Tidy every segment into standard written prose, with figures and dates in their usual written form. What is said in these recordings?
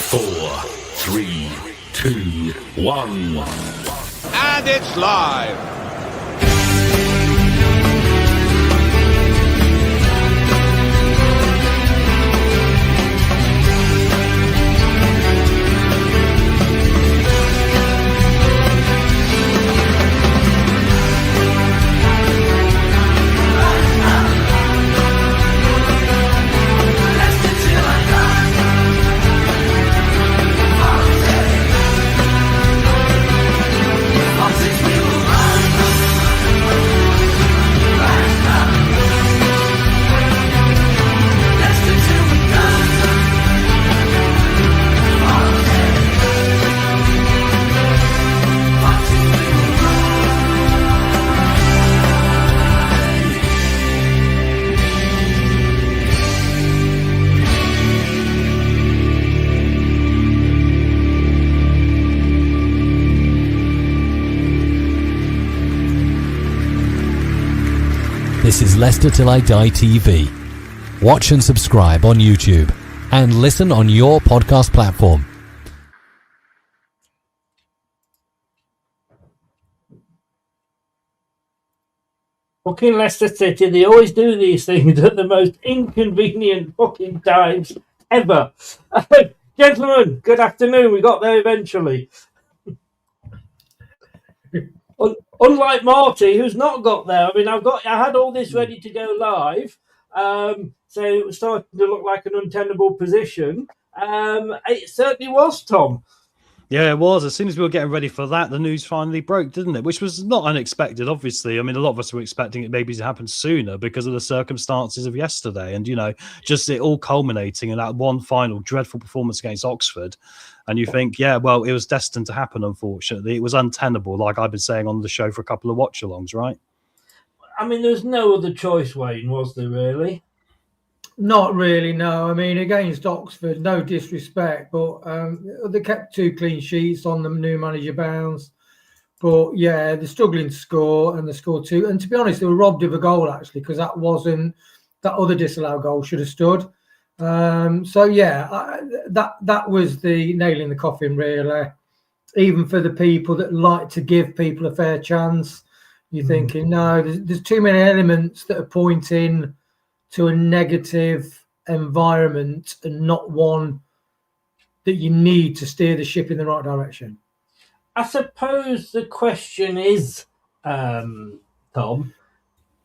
4, 3, 2, 1. And it's live. This is Leicester Till I Die TV. Watch and subscribe on YouTube and listen on your podcast platform. Fucking Leicester City, they always do these things at the most inconvenient fucking times ever. Gentlemen, good afternoon. We got there eventually. Unlike Marti, who's not got there. I mean, I had all this ready to go live, so it was starting to look like an untenable position. It certainly was, Tom. Yeah, it was. As soon as we were getting ready for that, the news finally broke, didn't it? Which was not unexpected, obviously. I mean, a lot of us were expecting it maybe to happen sooner because of the circumstances of yesterday. And, you know, just it all culminating in that one final dreadful performance against Oxford. And you think, yeah, well, it was destined to happen, unfortunately. It was untenable, like I've been saying on the show for a couple of watch-alongs, right? I mean, there's no other choice, Wayne, was there really? Not really, no. I mean, against Oxford, no disrespect, but they kept 2 clean sheets on the new manager bounce. But yeah, they're struggling to score, and they scored 2. And to be honest, they were robbed of a goal actually, because that other disallowed goal should have stood. So yeah, that was the nail in the coffin, really. Even for the people that like to give people a fair chance, you're thinking, no, there's too many elements that are pointing to a negative environment and not one that you need to steer the ship in the right direction. I suppose the question is, Tom,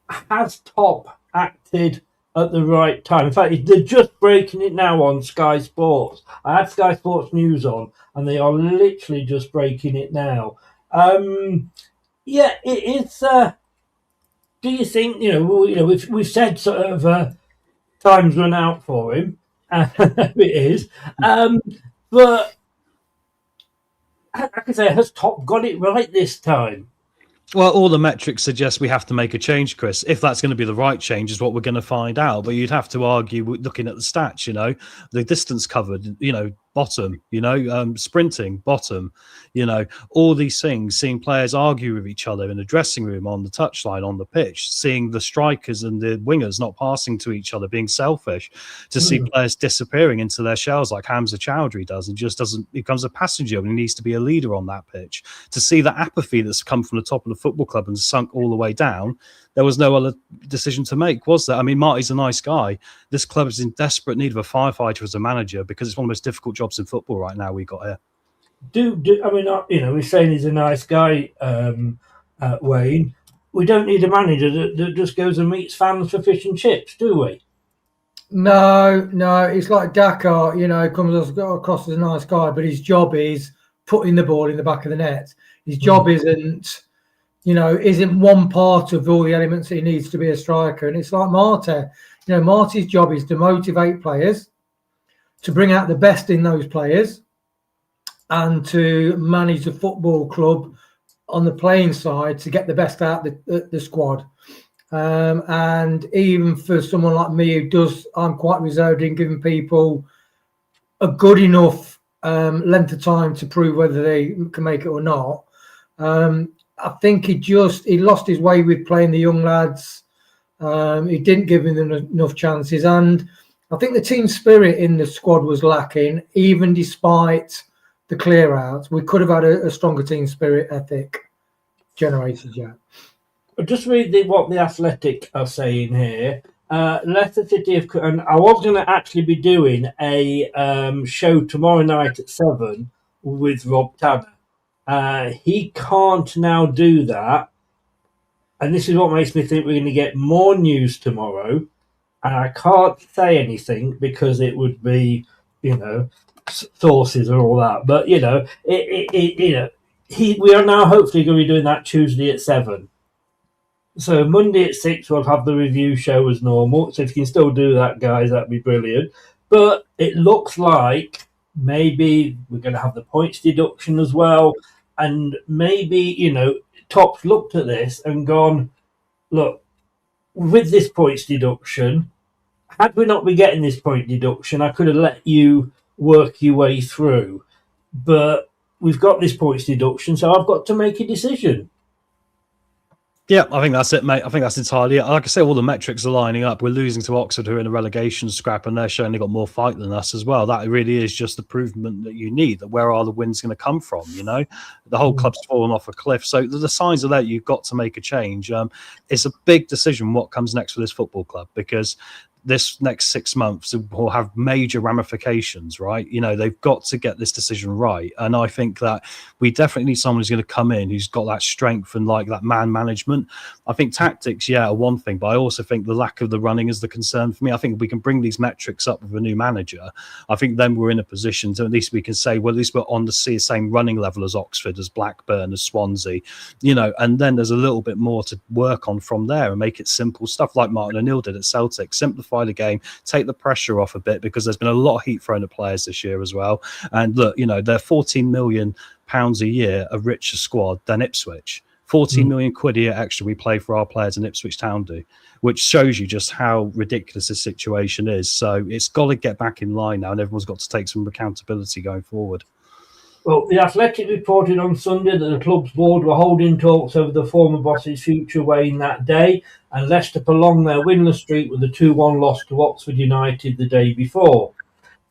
has Top acted at the right time? In fact, they're just breaking it now on Sky Sports. I had Sky Sports News on, and they are literally just breaking it now. Yeah, it's... do you think, we've said sort of time's run out for him. It is. But I can say, has Top got it right this time? Well, all the metrics suggest we have to make a change, Chris. If that's going to be the right change is what we're going to find out. But you'd have to argue, looking at the stats, the distance covered, bottom, sprinting, bottom, all these things, seeing players argue with each other in the dressing room, on the touchline, on the pitch, seeing the strikers and the wingers not passing to each other, being selfish, to see players disappearing into their shells like Hamza Chowdhury does and just becomes a passenger and he needs to be a leader on that pitch. To see the apathy that's come from the top of the football club and sunk all the way down, there was no other decision to make, was there? I mean, Marti's a nice guy. This club is in desperate need of a firefighter as a manager because it's one of the most difficult jobs in football right now we got here. We're saying he's a nice guy, Wayne. We don't need a manager that just goes and meets fans for fish and chips, do we? No. It's like Dakar, comes across as a nice guy, but his job is putting the ball in the back of the net. His job isn't one part of all the elements that he needs to be a striker. And it's like Marti. Marti's job is to motivate players, to bring out the best in those players, and to manage the football club on the playing side to get the best out the squad. And even for someone like me I'm quite reserved in giving people a good enough length of time to prove whether they can make it or not. I think he lost his way with playing the young lads. He didn't give them enough chances. And I think the team spirit in the squad was lacking, even despite the clear outs. We could have had a stronger team spirit ethic generated, yeah. Just read what the Athletic are saying here. Leicester City have, and I was going to actually be doing a show tomorrow night at 7 with Rob Tanner. He can't now do that, and this is what makes me think we're going to get more news tomorrow. And I can't say anything because it would be, sources and all that. But we are now hopefully going to be doing that Tuesday at 7. So Monday at 6, we'll have the review show as normal. So if you can still do that, guys, that'd be brilliant. But it looks like maybe we're going to have the points deduction as well. And maybe, Top's looked at this and gone, look, with this points deduction, had we not been getting this point deduction, I could have let you work your way through. But we've got this points deduction, so I've got to make a decision. Yeah, I think that's it, mate. I think that's entirely it. Like I say, all the metrics are lining up. We're losing to Oxford, who are in a relegation scrap, and they're showing they've got more fight than us as well. That really is just the provement that you need, that where are the wins going to come from, The whole club's fallen off a cliff. So the signs are there. You've got to make a change. It's a big decision what comes next for this football club, because this next 6 months will have major ramifications, right? They've got to get this decision right. And I think that we definitely need someone who's going to come in, who's got that strength and like that man management. I think tactics, are one thing, but I also think the lack of the running is the concern for me. I think if we can bring these metrics up with a new manager, I think then we're in a position to, at least we can say, well, at least we're on the same running level as Oxford, as Blackburn, as Swansea, and then there's a little bit more to work on from there and make it simple stuff like Martin O'Neill did at Celtic. Simplify the game, take the pressure off a bit, because there's been a lot of heat thrown at players this year as well. And look, they're £14 million a year a richer squad than Ipswich. 14 million quid a year extra we play for our players in Ipswich Town do, which shows you just how ridiculous this situation is. So it's got to get back in line now, and everyone's got to take some accountability going forward. Well, the Athletic reported on Sunday that the club's board were holding talks over the former boss's future weighing that day, and Leicester prolonged their winless streak with a 2-1 loss to Oxford United the day before.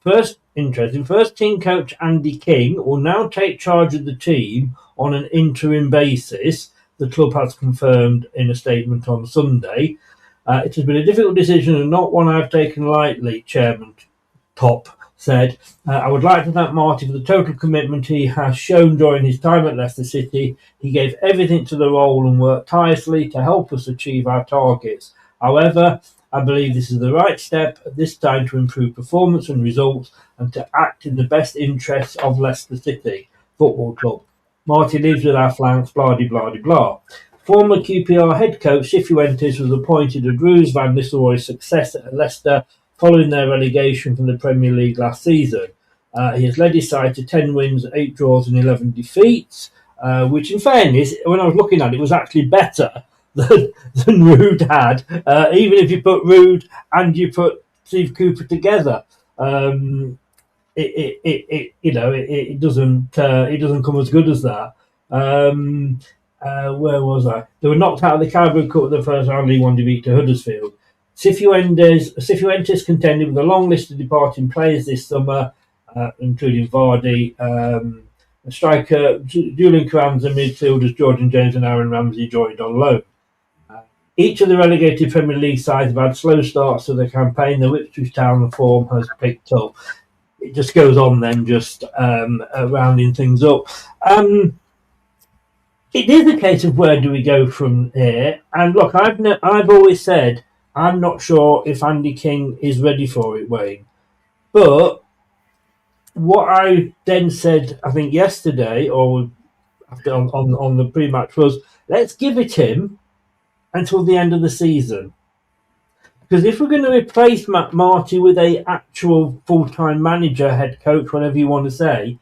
First team coach Andy King will now take charge of the team on an interim basis, the club has confirmed in a statement on Sunday. It has been a difficult decision and not one I've taken lightly, Chairman Top said. I would like to thank Marti for the total commitment he has shown during his time at Leicester City. He gave everything to the role and worked tirelessly to help us achieve our targets. However, I believe this is the right step at this time to improve performance and results and to act in the best interests of Leicester City Football Club. Marti leaves with our flanks, blah, blah, blah, blah. Former QPR head coach Cifuentes was appointed as Bruce Van Nistelrooy's successor at Leicester following their relegation from the Premier League last season. He has led his side to 10 wins, 8 draws and 11 defeats, which in fairness, when I was looking at it, was actually better than Rude had, even if you put Rude and you put Steve Cooper together. It doesn't come as good as that. Where was I? They were knocked out of the Carabao Cup in the first round, League One defeat to Huddersfield. Cifuentes contended with a long list of departing players this summer, including Vardy, striker Julian Carranza, midfielders Jordan James and Aaron Ramsey joined on loan. Each of the relegated Premier League sides have had slow starts to the campaign. The Ipswich Town form has picked up. It just goes on then, just rounding things up. It is a case of where do we go from here? And look, I've always said I'm not sure if Andy King is ready for it, Wayne. But what I then said, I think yesterday or after on the pre-match was, let's give it him until the end of the season. Because if we're going to replace Marti with a actual full-time manager, head coach, whatever you want to say,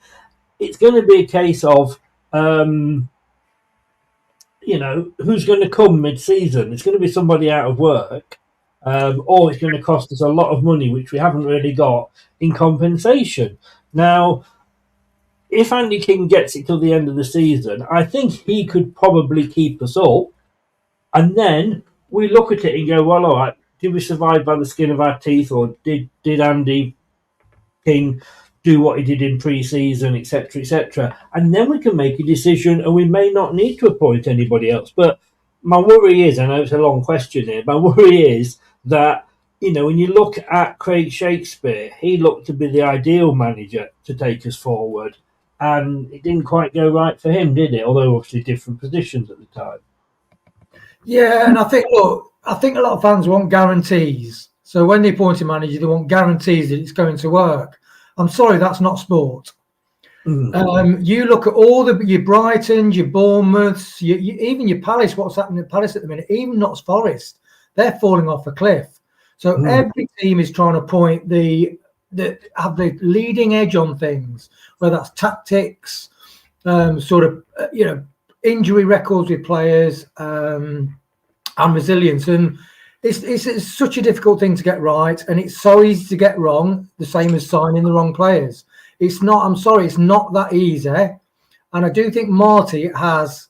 it's going to be a case of, who's going to come mid-season? It's going to be somebody out of work, or it's going to cost us a lot of money, which we haven't really got in compensation. Now, if Andy King gets it till the end of the season, I think he could probably keep us up. And then we look at it and go, well, all right, did we survive by the skin of our teeth, or did Andy King do what he did in pre-season, etc., etc., and then we can make a decision, and we may not need to appoint anybody else. But my worry is, I know it's a long question here, my worry is that, you know, when you look at Craig Shakespeare, he looked to be the ideal manager to take us forward, and it didn't quite go right for him, did it? Although obviously different positions at the time. Yeah, and I think a lot of fans want guarantees. So when they appoint a manager, they want guarantees that it's going to work. I'm sorry, that's not sport. You look at all your Brightons, your Bournemouths, even your Palace. What's happening at Palace at the minute? Even Notts Forest, they're falling off a cliff. So every team is trying to point have the leading edge on things, whether that's tactics, injury records with players, and resilience. And it's such a difficult thing to get right, and it's so easy to get wrong, the same as signing the wrong players. It's not, I'm sorry, it's not that easy. And I do think Marti has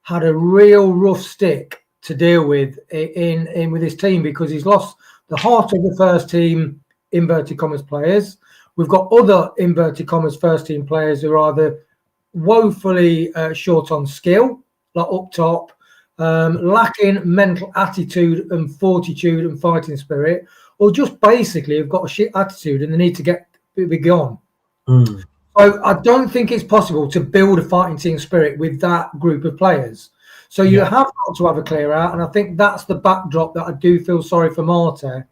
had a real rough stick to deal with with his team, because he's lost the heart of the first team, inverted commas, players. We've got other inverted commas first team players who are either woefully short on skill, like up top, lacking mental attitude and fortitude and fighting spirit, or just basically have got a shit attitude and they need to be gone. So I don't think it's possible to build a fighting team spirit with that group of players. So you have got to have a clear out, and I think that's the backdrop that I do feel sorry for Marti, and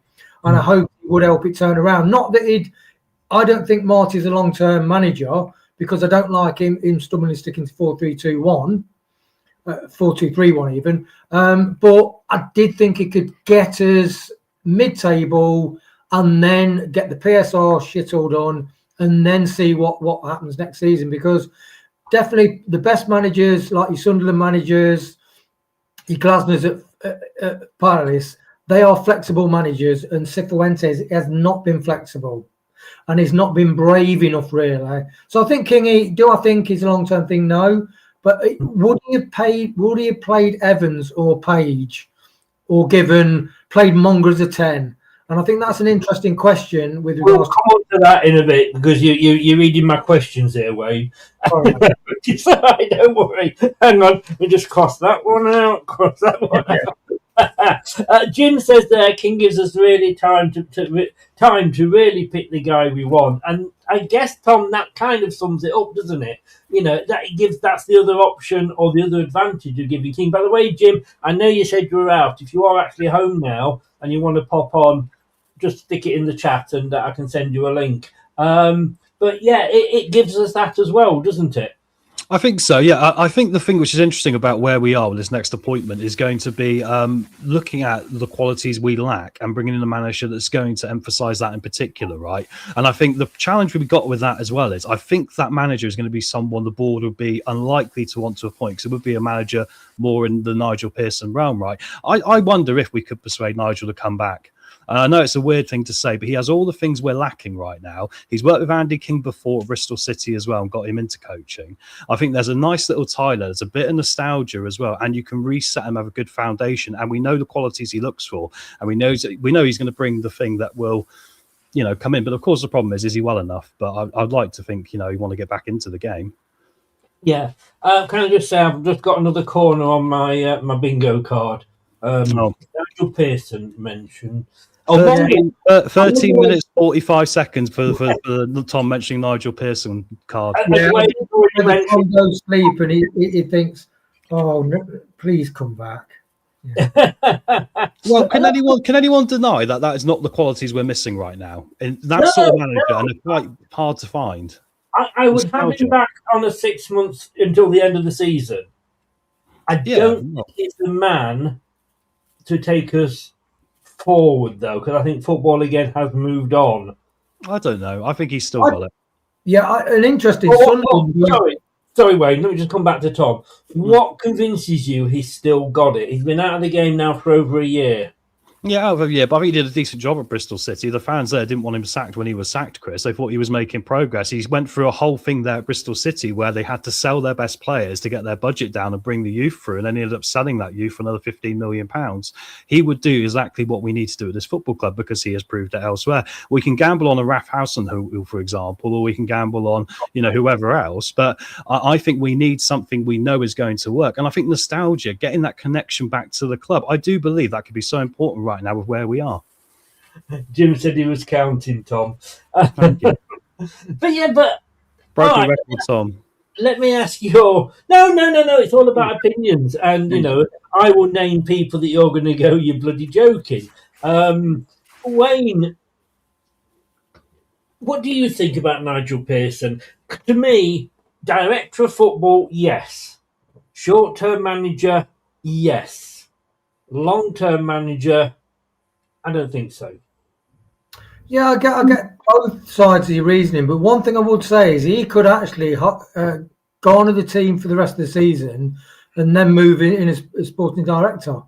I hope it would help it turn around. Not that I don't think Marti's a long-term manager, because I don't like him stubbornly sticking to 4-3-2-1. 4-2-3-1 even, but I did think it could get us mid-table and then get the PSR shit all done and then see what happens next season, because definitely the best managers, like your Sunderland managers, your Glasners at Palace, they are flexible managers, and Cifuentes has not been flexible and he's not been brave enough, really. So I think Kingy, do I think he's a long-term thing? No. But would he have played Evans or Page, or played Monger as a 10? And I think that's an interesting question. We'll come on to that in a bit, because you're reading my questions here, Wayne. It's all right, don't worry. Hang on, we just cross that one out. Jim says there, King gives us really time to really pick the guy we want, and I guess, Tom, that kind of sums it up, doesn't it? You know, that's the other option, or the other advantage of giving King. By the way, Jim, I know you said you were out. If you are actually home now and you want to pop on, just stick it in the chat and I can send you a link. But yeah, it gives us that as well, doesn't it? I think so, yeah. I think the thing which is interesting about where we are with this next appointment is going to be looking at the qualities we lack and bringing in a manager that's going to emphasise that in particular, right? And I think the challenge we've got with that as well is I think that manager is going to be someone the board would be unlikely to want to appoint, because it would be a manager more in the Nigel Pearson realm, right? I wonder if we could persuade Nigel to come back. I know it's a weird thing to say, but he has all the things we're lacking right now. He's worked with Andy King before at Bristol City as well and got him into coaching. I think there's a nice little tie there. There's a bit of nostalgia as well, and you can reset him, have a good foundation, and we know the qualities he looks for, and we know he's going to bring the thing that will, you know, come in. But of course, the problem is he well enough? But I'd like to think, you know, you want to get back into the game. Yeah. Can I just say I've just got another corner on my my bingo card. Nigel Pearson mentioned. 13 minutes 45 seconds for Tom mentioning Nigel Pearson card. Tom goes sleep and he thinks, "Oh, no, please come back." Yeah. Well, can anyone deny that is not the qualities we're missing right now? And that sort of manager, and they're quite hard to find. I would have him back on a 6 months until the end of the season. I don't think he's the man to take us forward, though, because I think football again has moved on. I don't know. I think he's still got it. Yeah, an interesting. Sorry, Wayne. Let me just come back to Tom. What convinces you he's still got it? He's been out of the game now for over a year. Yeah, but I think he did a decent job at Bristol City. The fans there didn't want him sacked when he was sacked, Chris. They thought he was making progress. He went through a whole thing there at Bristol City where they had to sell their best players to get their budget down and bring the youth through, and then he ended up selling that youth for another £15 million. He would do exactly what we need to do at this football club because he has proved it elsewhere. We can gamble on a Raf Housen, who, for example, or we can gamble on, whoever else. But I think we need something we know is going to work. And I think nostalgia, getting that connection back to the club, I do believe that could be so important right now with where we are. Jim said he was counting, Tom. Thank you. but Broken record, Tom. Let me ask you. No. It's all about opinions, and I will name people that you're going to go. You're bloody joking, Wayne. What do you think about Nigel Pearson? To me, director of football, yes. Short-term manager, yes. Long-term manager, I don't think so. Yeah, I get both sides of your reasoning, but one thing I would say is he could actually garner the team for the rest of the season and then move in as sporting director.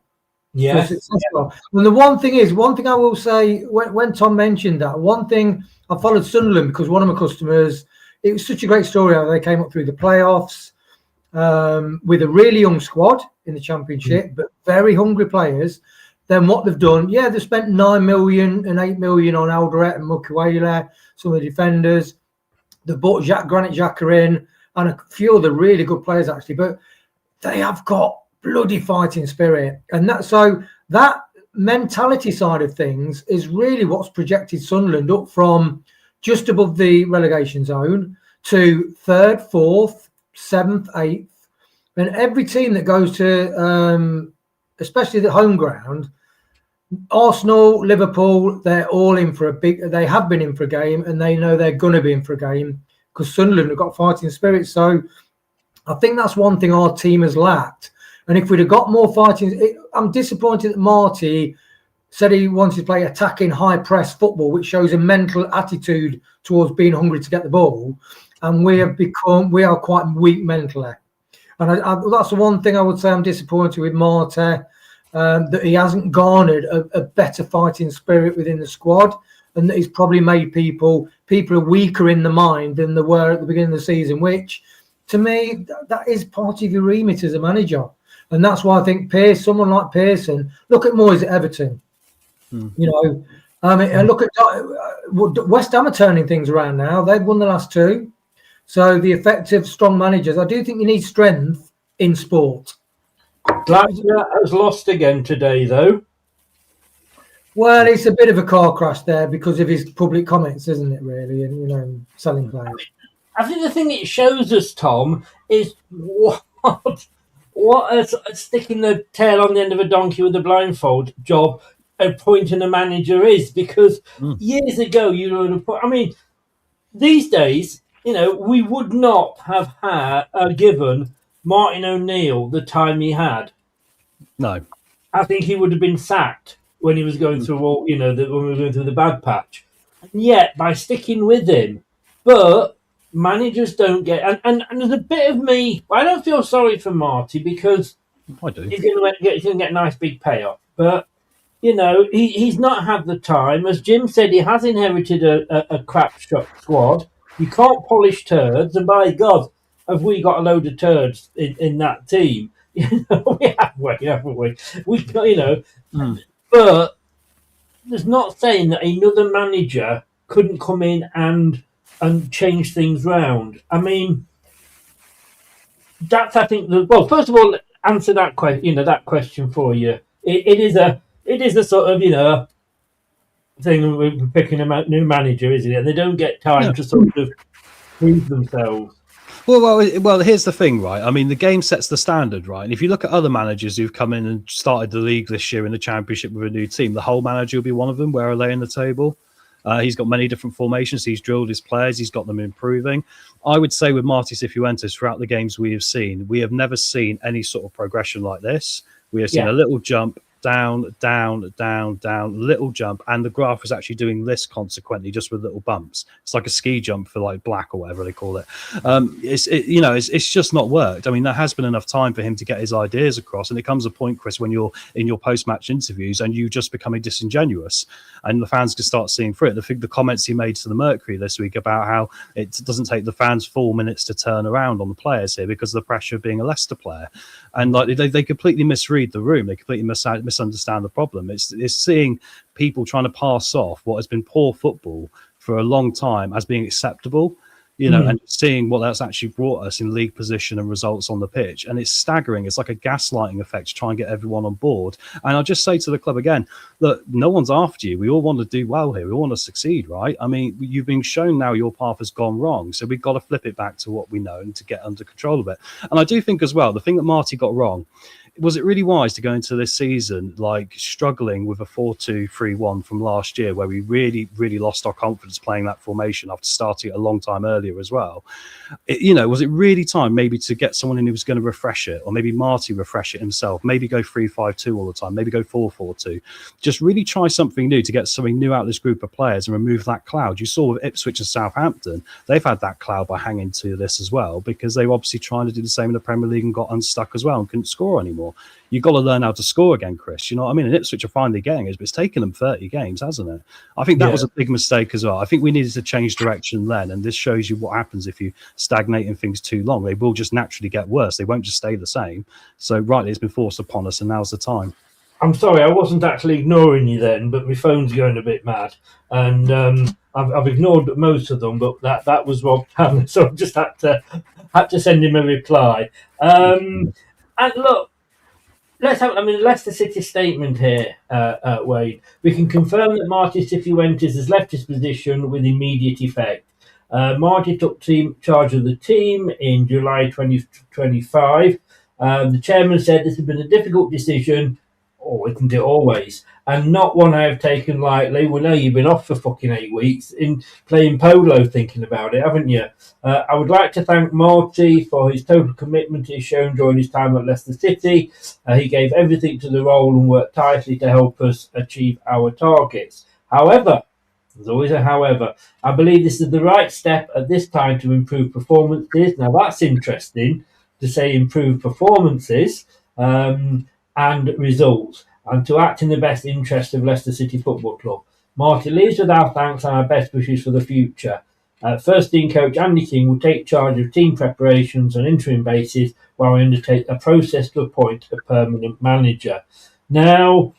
Yes. And the one thing I will say, when Tom mentioned that, one thing, I followed Sunderland because one of my customers, it was such a great story how they came up through the playoffs with a really young squad in the Championship, but very hungry players. Then what they've done, they've spent 9 million and 8 million on Alderette and Mukwele, some of the defenders. They've bought Granit Xhaka in and a few other really good players, actually. But they have got bloody fighting spirit. And that mentality side of things is really what's projected Sunderland up from just above the relegation zone to 3rd, 4th, 7th, 8th. And every team that goes to... especially the home ground, Arsenal, Liverpool, they're all in for they have been in for a game and they know they're going to be in for a game because Sunderland have got fighting spirit. So I think that's one thing our team has lacked. And if we'd have got more fighting, I'm disappointed that Marti said he wanted to play attacking high press football, which shows a mental attitude towards being hungry to get the ball. And we are quite weak mentally. And that's the one thing I would say I'm disappointed with Marti, that he hasn't garnered a better fighting spirit within the squad, and that he's probably made people are weaker in the mind than they were at the beginning of the season, which to me, that is part of your remit as a manager. And that's why I think someone like Pearson, look at Moyes at Everton. And look at West Ham are turning things around now. They've won the last 2. So the effective, strong managers, I do think you need strength in sport. Leicester has lost again today, though. Well, it's a bit of a car crash there because of his public comments, isn't it, really? And, selling players. I think the thing it shows us, Tom, is what a sticking the tail on the end of a donkey with a blindfold job appointing a manager is. Because years ago, these days, we would not have given Martin O'Neill the time he had. No. I think he would have been sacked when he was going through when we were going through the bad patch. And yet, by sticking with him, but managers don't get... And there's a bit of me... I don't feel sorry for Marty because I do. He's going to get a nice big payoff. But, he's not had the time. As Jim said, he has inherited a crap squad. You can't polish turds, and by God, have we got a load of turds in that team? We have, haven't we? But there's not saying that another manager couldn't come in and change things round. I mean, that's first of all, answer that question. That question for you. It is a sort of thing with picking a new manager, isn't it? And they don't get time to sort of prove themselves. Well, here's the thing, right? I mean, the game sets the standard, right? And if you look at other managers who've come in and started the league this year in the Championship with a new team, the whole manager will be one of them. Where are they in the table? He's got many different formations. He's drilled his players. He's got them improving. I would say with Marti Cifuentes, throughout the games we have seen, we have never seen any sort of progression like this. We have seen a little jump, down, down, down, down, little jump, and the graph is actually doing this consequently, just with little bumps. It's like a ski jump for like black or whatever they call it. It's just not worked. I mean, there has been enough time for him to get his ideas across, and it comes a point, Chris, when you're in your post-match interviews and you just becoming disingenuous, and the fans can start seeing through it. The comments he made to the Mercury this week about how it doesn't take the fans 4 minutes to turn around on the players here because of the pressure of being a Leicester player, and like they completely misread the room. They completely misunderstand the problem. It's seeing people trying to pass off what has been poor football for a long time as being acceptable, and seeing what that's actually brought us in league position and results on the pitch. And it's staggering. It's like a gaslighting effect to try and get everyone on board. And I'll just say to the club again, look, no one's after you. We all want to do well here. We all want to succeed, right? I mean, you've been shown now your path has gone wrong. So we've got to flip it back to what we know and to get under control of it. And I do think as well, the thing that Marti got wrong, was it really wise to go into this season like struggling with a 4-2-3-1 from last year, where we really, really lost our confidence playing that formation after starting it a long time earlier as well? Was it really time maybe to get someone in who was going to refresh it, or maybe Marti refresh it himself, maybe go 3-5-2 all the time, maybe go 4-4-2, just really try something new to get something new out of this group of players and remove that cloud. You saw with Ipswich and Southampton, they've had that cloud by hanging to this as well, because they were obviously trying to do the same in the Premier League and got unstuck as well and couldn't score anymore. You've got to learn how to score again, Chris. You know what I mean? And Ipswich are finally getting it, but it's taken them 30 games, hasn't it? I think that was a big mistake as well. I think we needed to change direction then, and this shows you what happens if you stagnate in things too long. They will just naturally get worse. They won't just stay the same. So rightly, it's been forced upon us, and now's the time. I'm sorry, I wasn't actually ignoring you then, but my phone's going a bit mad, and I've ignored most of them, but that was Rob Cameron, so I just had to send him a reply. And look, Leicester City statement here, Wade. We can confirm that Marti Cifuentes has left his position with immediate effect. Marti took charge of the team in July 2025. The chairman said this has been a difficult decision, or isn't it always, and not one I have taken lightly. Well, no, you've been off for fucking 8 weeks in playing polo thinking about it, haven't you? I would like to thank Marti for his total commitment he's shown during his time at Leicester City. He gave everything to the role and worked tightly to help us achieve our targets. However, there's always a however, I believe this is the right step at this time to improve performances. Now, that's interesting to say improve performances and results, and to act in the best interest of Leicester City Football Club. Marti leaves with our thanks and our best wishes for the future. First team coach Andy King will take charge of team preparations on interim basis while we undertake a process to appoint a permanent manager. Now,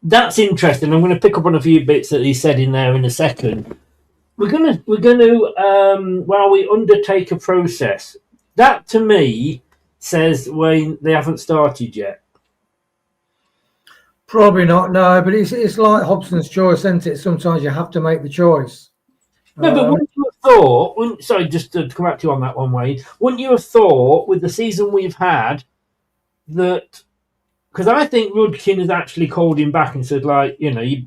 that's interesting. I'm going to pick up on a few bits that he said in there in a second. We're going to while we undertake a process, that to me says Wayne, they haven't started yet. Probably not, no, but it's like Hobson's choice, isn't it? Sometimes you have to make the choice. No, but wouldn't you have thought, sorry, just to come back to you on that one, Wayne, wouldn't you have thought with the season we've had that, because I think Rudkin has actually called him back and said, like, you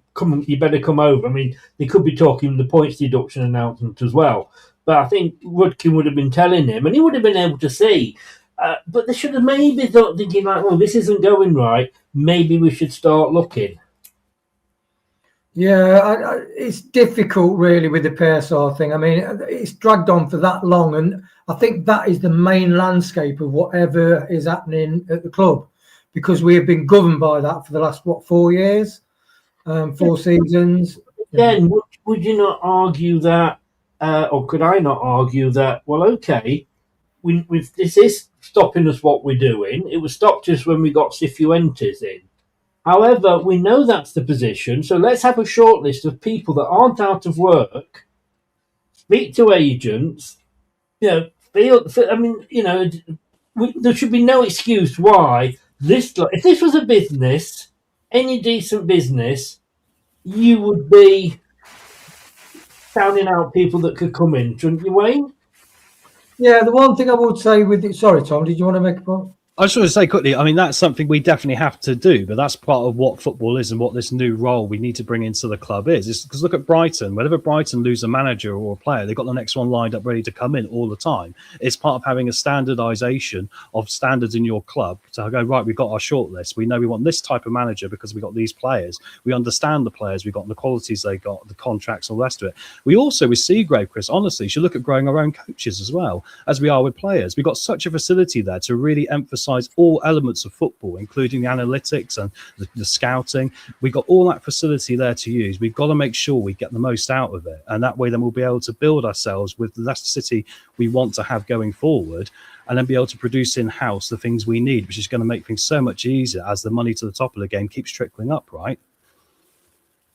better come over. I mean, they could be talking the points deduction announcement as well, but I think Rudkin would have been telling him, and he would have been able to see. But they should have maybe thought, thinking like, well, this isn't going right. Maybe we should start looking. Yeah, it's difficult really with the PSR thing. I mean, it's dragged on for that long, and I think that is the main landscape of whatever is happening at the club, because we have been governed by that for the last 4 years, 4 seasons. Then would you not argue that, or could I not argue that? Well, okay. This is stopping us what we're doing. It was stopped us when we got Cifuentes in. However, we know that's the position, so let's have a short list of people that aren't out of work, speak to agents, there should be no excuse why if this was a business, any decent business, you would be sounding out people that could come in, shouldn't you, Wayne? Yeah, the one thing I would say with it, sorry, Tom, did you want to make a point? I just want to say quickly, I mean, that's something we definitely have to do, but that's part of what football is and what this new role we need to bring into the club is because look at Brighton. Whenever Brighton lose a manager or a player, they've got the next one lined up ready to come in all the time. It's part of having a standardization of standards in your club to go, right, we've got our shortlist. We know we want this type of manager because we've got these players. We understand the players. We've got the qualities they got, the contracts, all the rest of it. We also, with Seagrave, Chris, honestly, should look at growing our own coaches as well, as we are with players. We've got such a facility there to really emphasize all elements of football, including the analytics and the scouting. We've got all that facility there to use. We've got to make sure we get the most out of it. And that way, then we'll be able to build ourselves with the Leicester City we want to have going forward, and then be able to produce in-house the things we need, which is going to make things so much easier as the money to the top of the game keeps trickling up, right?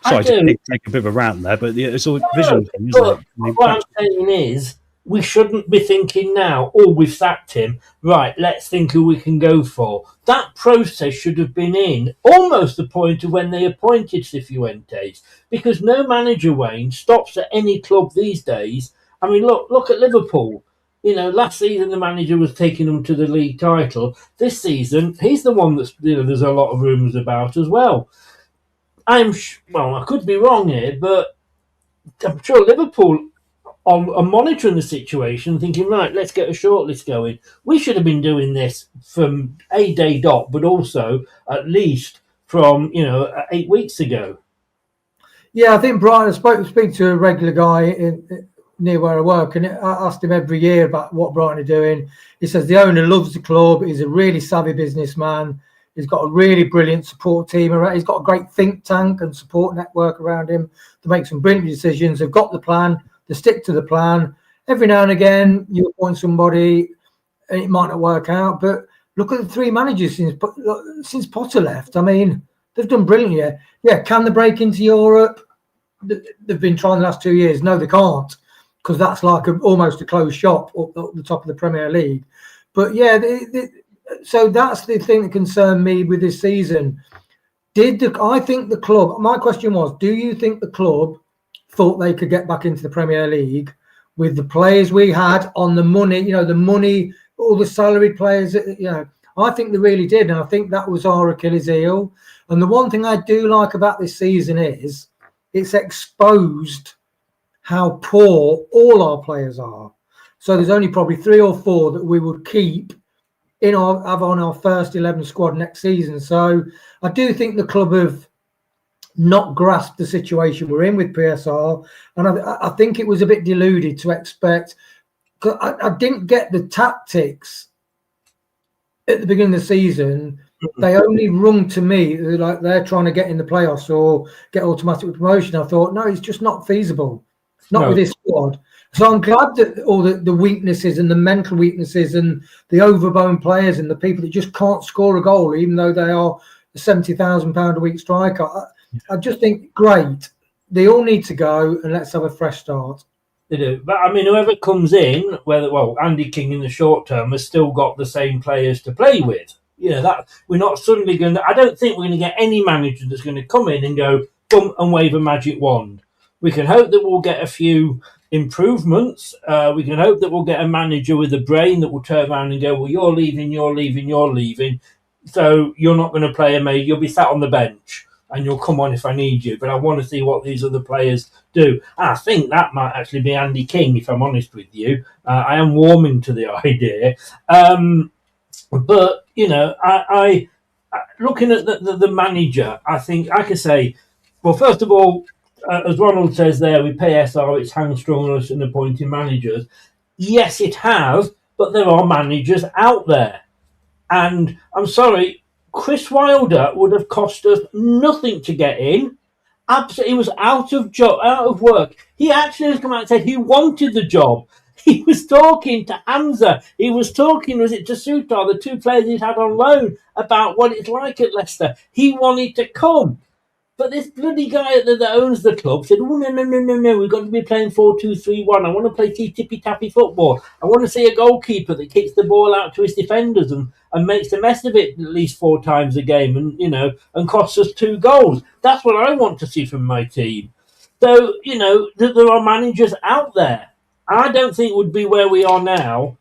Sorry, to take a bit of a rant there, but it's all vision thing, isn't it? What I'm saying is, we shouldn't be thinking now, oh, we've sacked him, right, let's think who we can go for. That process should have been in almost the point of when they appointed Cifuentes, because no manager, Wayne, stops at any club these days. I mean, look at Liverpool. You know, last season the manager was taking them to the league title. This season, he's the one that's, there's a lot of rumours about as well. I could be wrong here, but I'm sure Liverpool are monitoring the situation, thinking, right, let's get a shortlist going. We should have been doing this from a day dot, but also at least from 8 weeks ago. Yeah, I think Brian, I speak to a regular guy near where I work, and I asked him every year about what Brian are doing. He says the owner loves the club. He's a really savvy businessman. He's got a really brilliant support team around. He's got a great think tank and support network around him to make some brilliant decisions. They've got the plan. They stick to the plan. Every now and again, you appoint somebody, and it might not work out. But look at the three managers since Potter left. I mean, they've done brilliantly. Yeah, can they break into Europe? They've been trying the last 2 years. No, they can't, because that's like almost a closed shop up the top of the Premier League. But yeah, so that's the thing that concerned me with this season. I think the club, my question was, do you think the club thought they could get back into the Premier League with the players we had on the money, the money, all the salaried players, I think they really did. And I think that was our Achilles heel. And the one thing I do like about this season is it's exposed how poor all our players are. So there's only probably 3 or 4 that we would keep have on our first 11 squad next season. So I do think the club have not grasped the situation we're in with PSR, and I think it was a bit deluded to expect. I didn't get the tactics at the beginning of the season. They only rung to me like they're trying to get in the playoffs or get automatic promotion. I thought, no, it's just not feasible, with this squad. So I'm glad that all the weaknesses and the mental weaknesses and the overblown players and the people that just can't score a goal, even though they are a £70,000 a week striker, I just think, great. They all need to go, and let's have a fresh start. They do. But, I mean, whoever comes in, Andy King in the short term has still got the same players to play with. That we're not suddenly going to... I don't think we're going to get any manager that's going to come in and go, boom, and wave a magic wand. We can hope that we'll get a few improvements. We can hope that we'll get a manager with a brain that will turn around and go, well, you're leaving. So you're not going to play a mate. You'll be sat on the bench and you'll come on if I need you. But I want to see what these other players do. And I think that might actually be Andy King, if I'm honest with you. I am warming to the idea. But, I looking at the manager, I think I could say, well, first of all, as Ronald says there, with PSR, it's hamstrung us in appointing managers. Yes, it has, but there are managers out there. And I'm sorry, Chris Wilder would have cost us nothing to get in. Absolutely, he was out of work. He actually has come out and said he wanted the job. He was talking to Hamza. He was talking, was it to Sutar, the 2 players he'd had on loan, about what it's like at Leicester. He wanted to come. But this bloody guy that owns the club said, oh, no, we've got to be playing 4-2-3-1. I want to play tippy-tappy football. I want to see a goalkeeper that kicks the ball out to his defenders and makes a mess of it at least 4 times a game and costs us 2 goals. That's what I want to see from my team. So, there are managers out there. I don't think it would be where we are now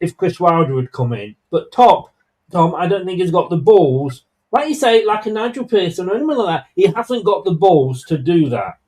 if Chris Wilder had come in. But top, Tom, I don't think he's got the balls. Like you say, like a Nigel Pearson or anyone like that, he hasn't got the balls to do that.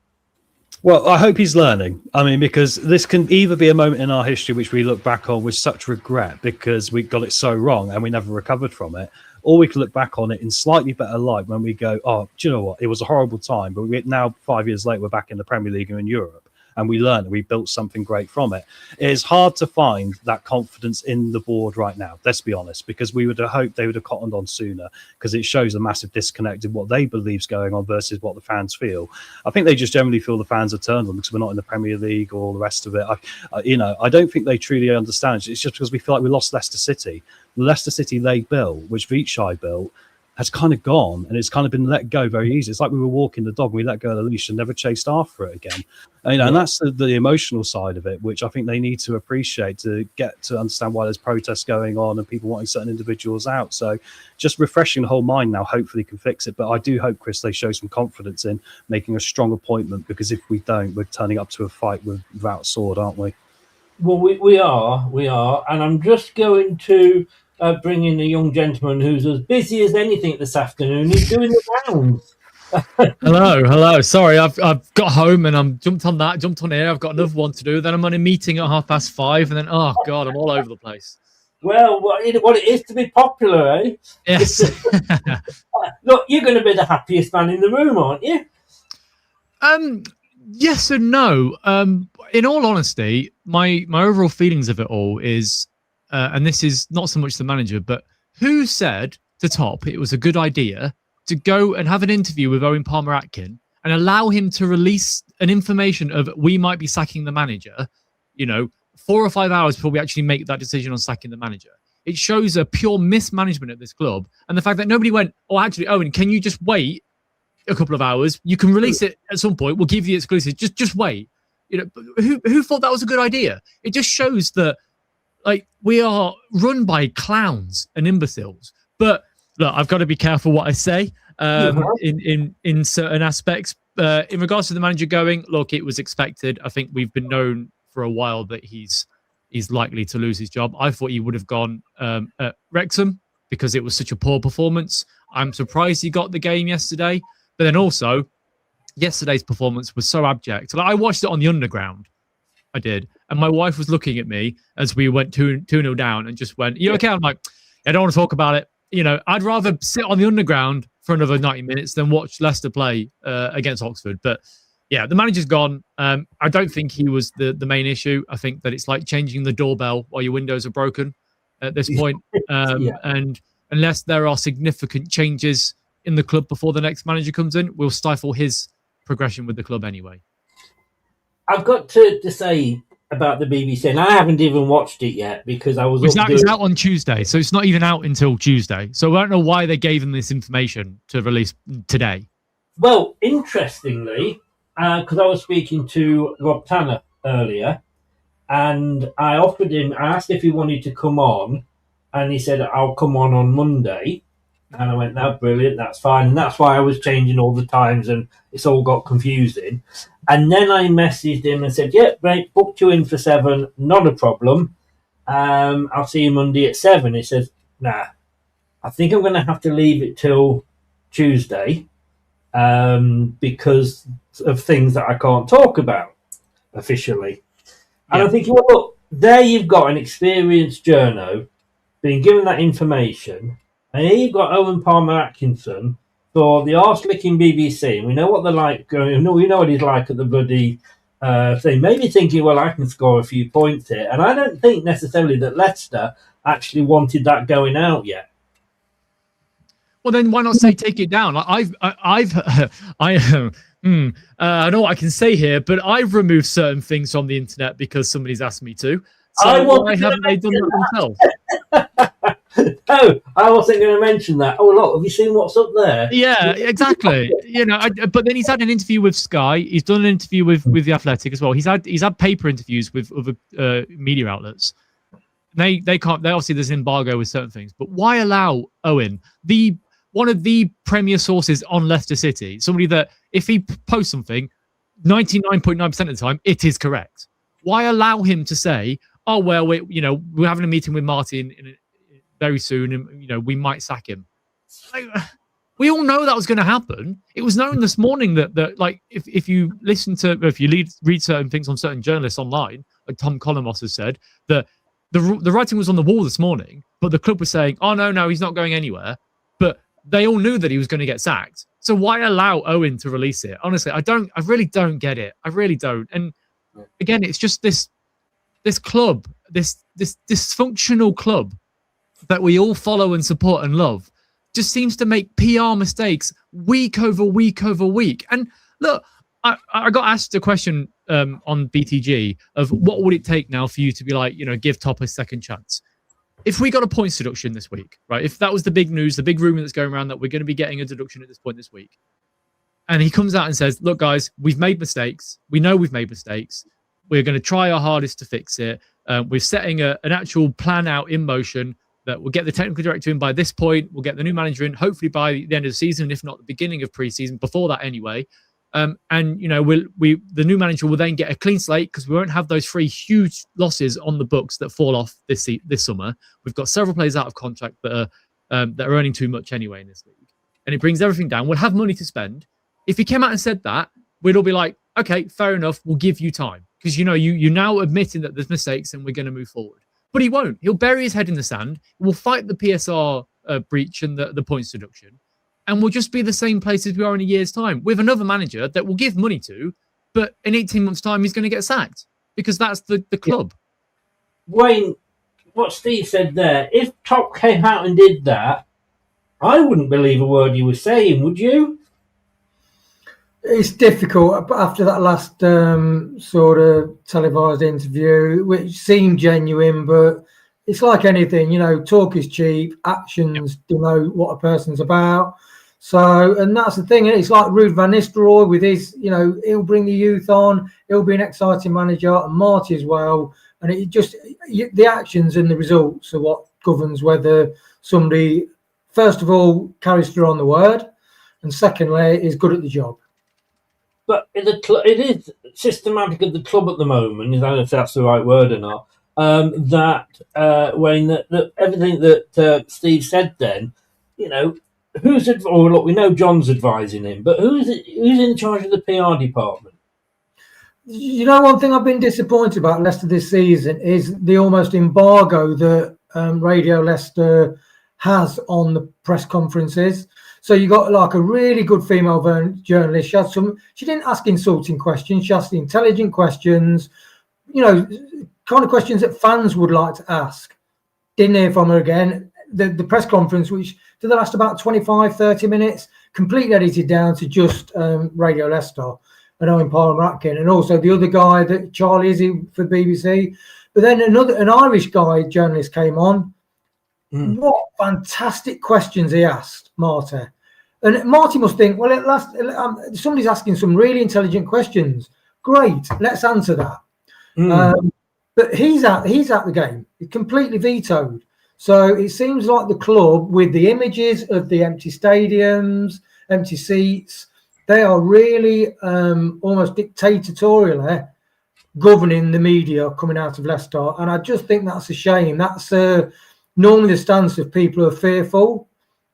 Well, I hope he's learning. I mean, because this can either be a moment in our history which we look back on with such regret because we got it so wrong and we never recovered from it, or we can look back on it in slightly better light when we go, oh, do you know what? It was a horrible time, but now 5 years later, we're back in the Premier League and in Europe. And we learned, we built something great from it. It is hard to find that confidence in the board right now, let's be honest, because we would have hoped they would have cottoned on sooner, because it shows a massive disconnect in what they believe is going on versus what the fans feel. I think they just generally feel the fans are turned on because we're not in the Premier League or all the rest of it. I don't think they truly understand. It's just because we feel like we lost Leicester City. The Leicester City they built, which Vichai built, has kind of gone, and it's kind of been let go very easy. It's like we were walking the dog, and we let go of the leash and never chased after it again. And that's the emotional side of it, which I think they need to appreciate to get to understand why there's protests going on and people wanting certain individuals out. So just refreshing the whole mind now hopefully can fix it. But I do hope, Chris, they show some confidence in making a strong appointment, because if we don't, we're turning up to a fight without a sword, aren't we? Well, we are. And I'm just going to bring in a young gentleman who's as busy as anything this afternoon. He's doing the rounds. Hello. Sorry, I've got home and I'm jumped on here. I've got another one to do. Then I'm on a meeting at 5:30, and then oh god, I'm all over the place. Well, what it is to be popular, eh? Yes. Look, you're going to be the happiest man in the room, aren't you? Yes and no. In all honesty, my overall feelings of it all is, and this is not so much the manager, but who said to Top it was a good idea to go and have an interview with Owen Palmer-Atkin and allow him to release an information of we might be sacking the manager, 4 or 5 hours before we actually make that decision on sacking the manager. It shows a pure mismanagement at this club. And the fact that nobody went, oh, actually, Owen, can you just wait a couple of hours? You can release it at some point. We'll give you the exclusive. Just wait. Who thought that was a good idea? It just shows that we are run by clowns and imbeciles. But look, I've got to be careful what I say in certain aspects. In regards to the manager going, look, it was expected. I think we've been known for a while that he's likely to lose his job. I thought he would have gone at Wrexham because it was such a poor performance. I'm surprised he got the game yesterday. But then also, yesterday's performance was so abject. I watched it on the Underground. I did. And my wife was looking at me as we went 2-0 down and just went, you okay? I'm like, I don't want to talk about it. I'd rather sit on the Underground for another 90 minutes than watch Leicester play against Oxford. But yeah, the manager's gone. I don't think he was the main issue. I think that it's like changing the doorbell while your windows are broken at this point. And unless there are significant changes in the club before the next manager comes in, we'll stifle his progression with the club anyway. I've got to say about the BBC, and I haven't even watched it yet because I was... It's out on Tuesday, so it's not even out until Tuesday. So I don't know why they gave him this information to release today. Well, interestingly, because I was speaking to Rob Tanner earlier, and I asked if he wanted to come on, and he said, I'll come on Monday. And I went, no, brilliant, that's fine. And that's why I was changing all the times and it's all got confusing. And then I messaged him and said, yeah, great, booked you in for 7, not a problem. I'll see you Monday at 7. He says, nah, I think I'm going to have to leave it till Tuesday because of things that I can't talk about officially. And I'm thinking, well, look, there you've got an experienced journo being given that information. And here you've got Owen Palmer-Atkinson for the arse-licking BBC. And we know what they're like. We know what he's like at the bloody thing. Maybe thinking, well, I can score a few points here. And I don't think necessarily that Leicester actually wanted that going out yet. Well, then why not say take it down? I know what I can say here, but I've removed certain things from the internet because somebody's asked me to. So why haven't they done that themselves? No, I wasn't going to mention that. Oh, look, have you seen what's up there? Yeah, exactly. But then he's had an interview with Sky. He's done an interview with The Athletic as well. He's had paper interviews with other media outlets. They can't. They obviously there's an embargo with certain things. But why allow Owen, one of the premier sources on Leicester City, somebody that if he posts something, 99.9% of the time it is correct. Why allow him to say, oh well, we're having a meeting with Marti in very soon, and we might sack him. Like, we all know that was going to happen. It was known this morning that like if you read certain things on certain journalists online, like Tom Colomos has said, that the writing was on the wall this morning, but the club was saying, oh no, he's not going anywhere. But they all knew that he was going to get sacked. So why allow Owen to release it? Honestly, I really don't get it. I really don't. And again, it's just this club, this dysfunctional club that we all follow and support and love, just seems to make PR mistakes week over week over week. And look, I got asked a question on BTG of what would it take now for you to be like, give Top a second chance. If we got a points deduction this week, right? If that was the big news, the big rumor that's going around that we're going to be getting a deduction at this point this week, and he comes out and says, look, guys, we've made mistakes. We know we've made mistakes. We're going to try our hardest to fix it. We're setting an actual plan out in motion that we'll get the technical director in by this point. We'll get the new manager in, hopefully by the end of the season, if not the beginning of pre-season, before that anyway. And the new manager will then get a clean slate because we won't have those 3 huge losses on the books that fall off this summer. We've got several players out of contract that are earning too much anyway in this league, and it brings everything down. We'll have money to spend. If he came out and said that, we'd all be like, okay, fair enough. We'll give you time because you're now admitting that there's mistakes and we're going to move forward. But he won't. He'll bury his head in the sand. We'll fight the PSR breach and the points deduction. And we'll just be the same place as we are in a year's time with another manager that we'll give money to, but in 18 months' time, he's going to get sacked because that's the club. Wayne, what Steve said there, if Top came out and did that, I wouldn't believe a word he was saying, would you? It's difficult after that last sort of televised interview, which seemed genuine, but it's like anything, talk is cheap, actions denote what a person's about. So, and that's the thing, it's like Ruud van Nistelrooy with his, he'll bring the youth on, he'll be an exciting manager, and Marti as well. And it just, the actions and the results are what governs whether somebody, first of all, carries through on the word, and secondly, is good at the job. But it is systematic at the club at the moment, I don't know if that's the right word or not, Wayne, that everything that Steve said then, look, we know John's advising him, but who's in charge of the PR department? One thing I've been disappointed about Leicester this season is the almost embargo that Radio Leicester has on the press conferences. So you got like a really good female journalist. She didn't ask insulting questions. She asked intelligent questions, kind of questions that fans would like to ask. Didn't hear from her again. The press conference, which did the last about 25, 30 minutes, completely edited down to just Radio Leicester and Owen Parham-Ratkin, and also the other guy, that Charlie Izzy for BBC. But then an Irish guy journalist came on. What fantastic questions he asked Marti. And Marti must think, well, at last somebody's asking some really intelligent questions. Great, let's answer that. But he's out the game. He's completely vetoed. So it seems like the club, with the images of the empty stadiums, empty seats, they are really almost dictatorially governing the media coming out of Leicester. And I just think that's a shame. That's normally the stance of people who are fearful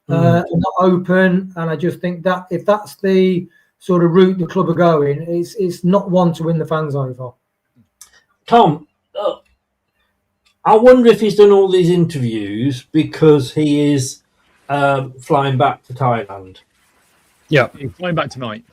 and not open. And I just think that if that's the sort of route the club are going, it's not one to win the fans over. Tom, I wonder if he's done all these interviews because he is flying back to Thailand. Yeah, he's flying back tonight.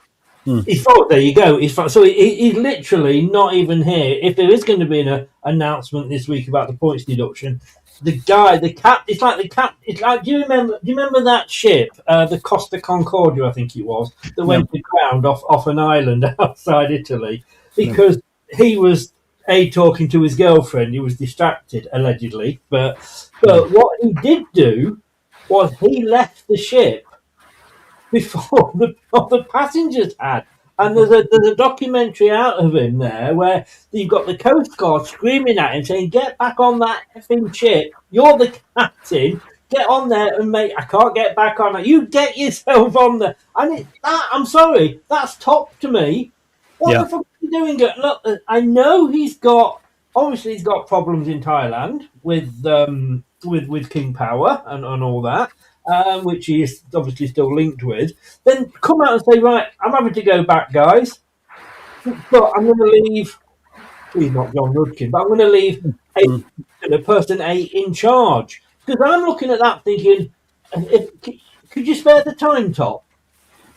He thought, there you go. So he's literally not even here. If there is going to be an announcement this week about the points deduction, the cap. It's like the cap. It's like, do you remember that ship, the Costa Concordia, I think it was, that went to ground off an island outside Italy because he was talking to his girlfriend. He was distracted, allegedly. But what he did do was he left the ship before the passengers had. And there's a documentary out of him there where you've got the Coast Guard screaming at him, saying, "Get back on that effing ship. You're the captain. Get on there and I can't get back on it. You get yourself on there." And I'm sorry, that's top to me. What the fuck are you doing? Look, I know he's got problems in Thailand with with King Power and all that, which he is obviously still linked with, then come out and say, right, I'm having to go back, guys, but I'm going to leave. He's not John Rudkin, but I'm going to leave person 8 in charge, because I'm looking at that thinking, could you spare the time, Top?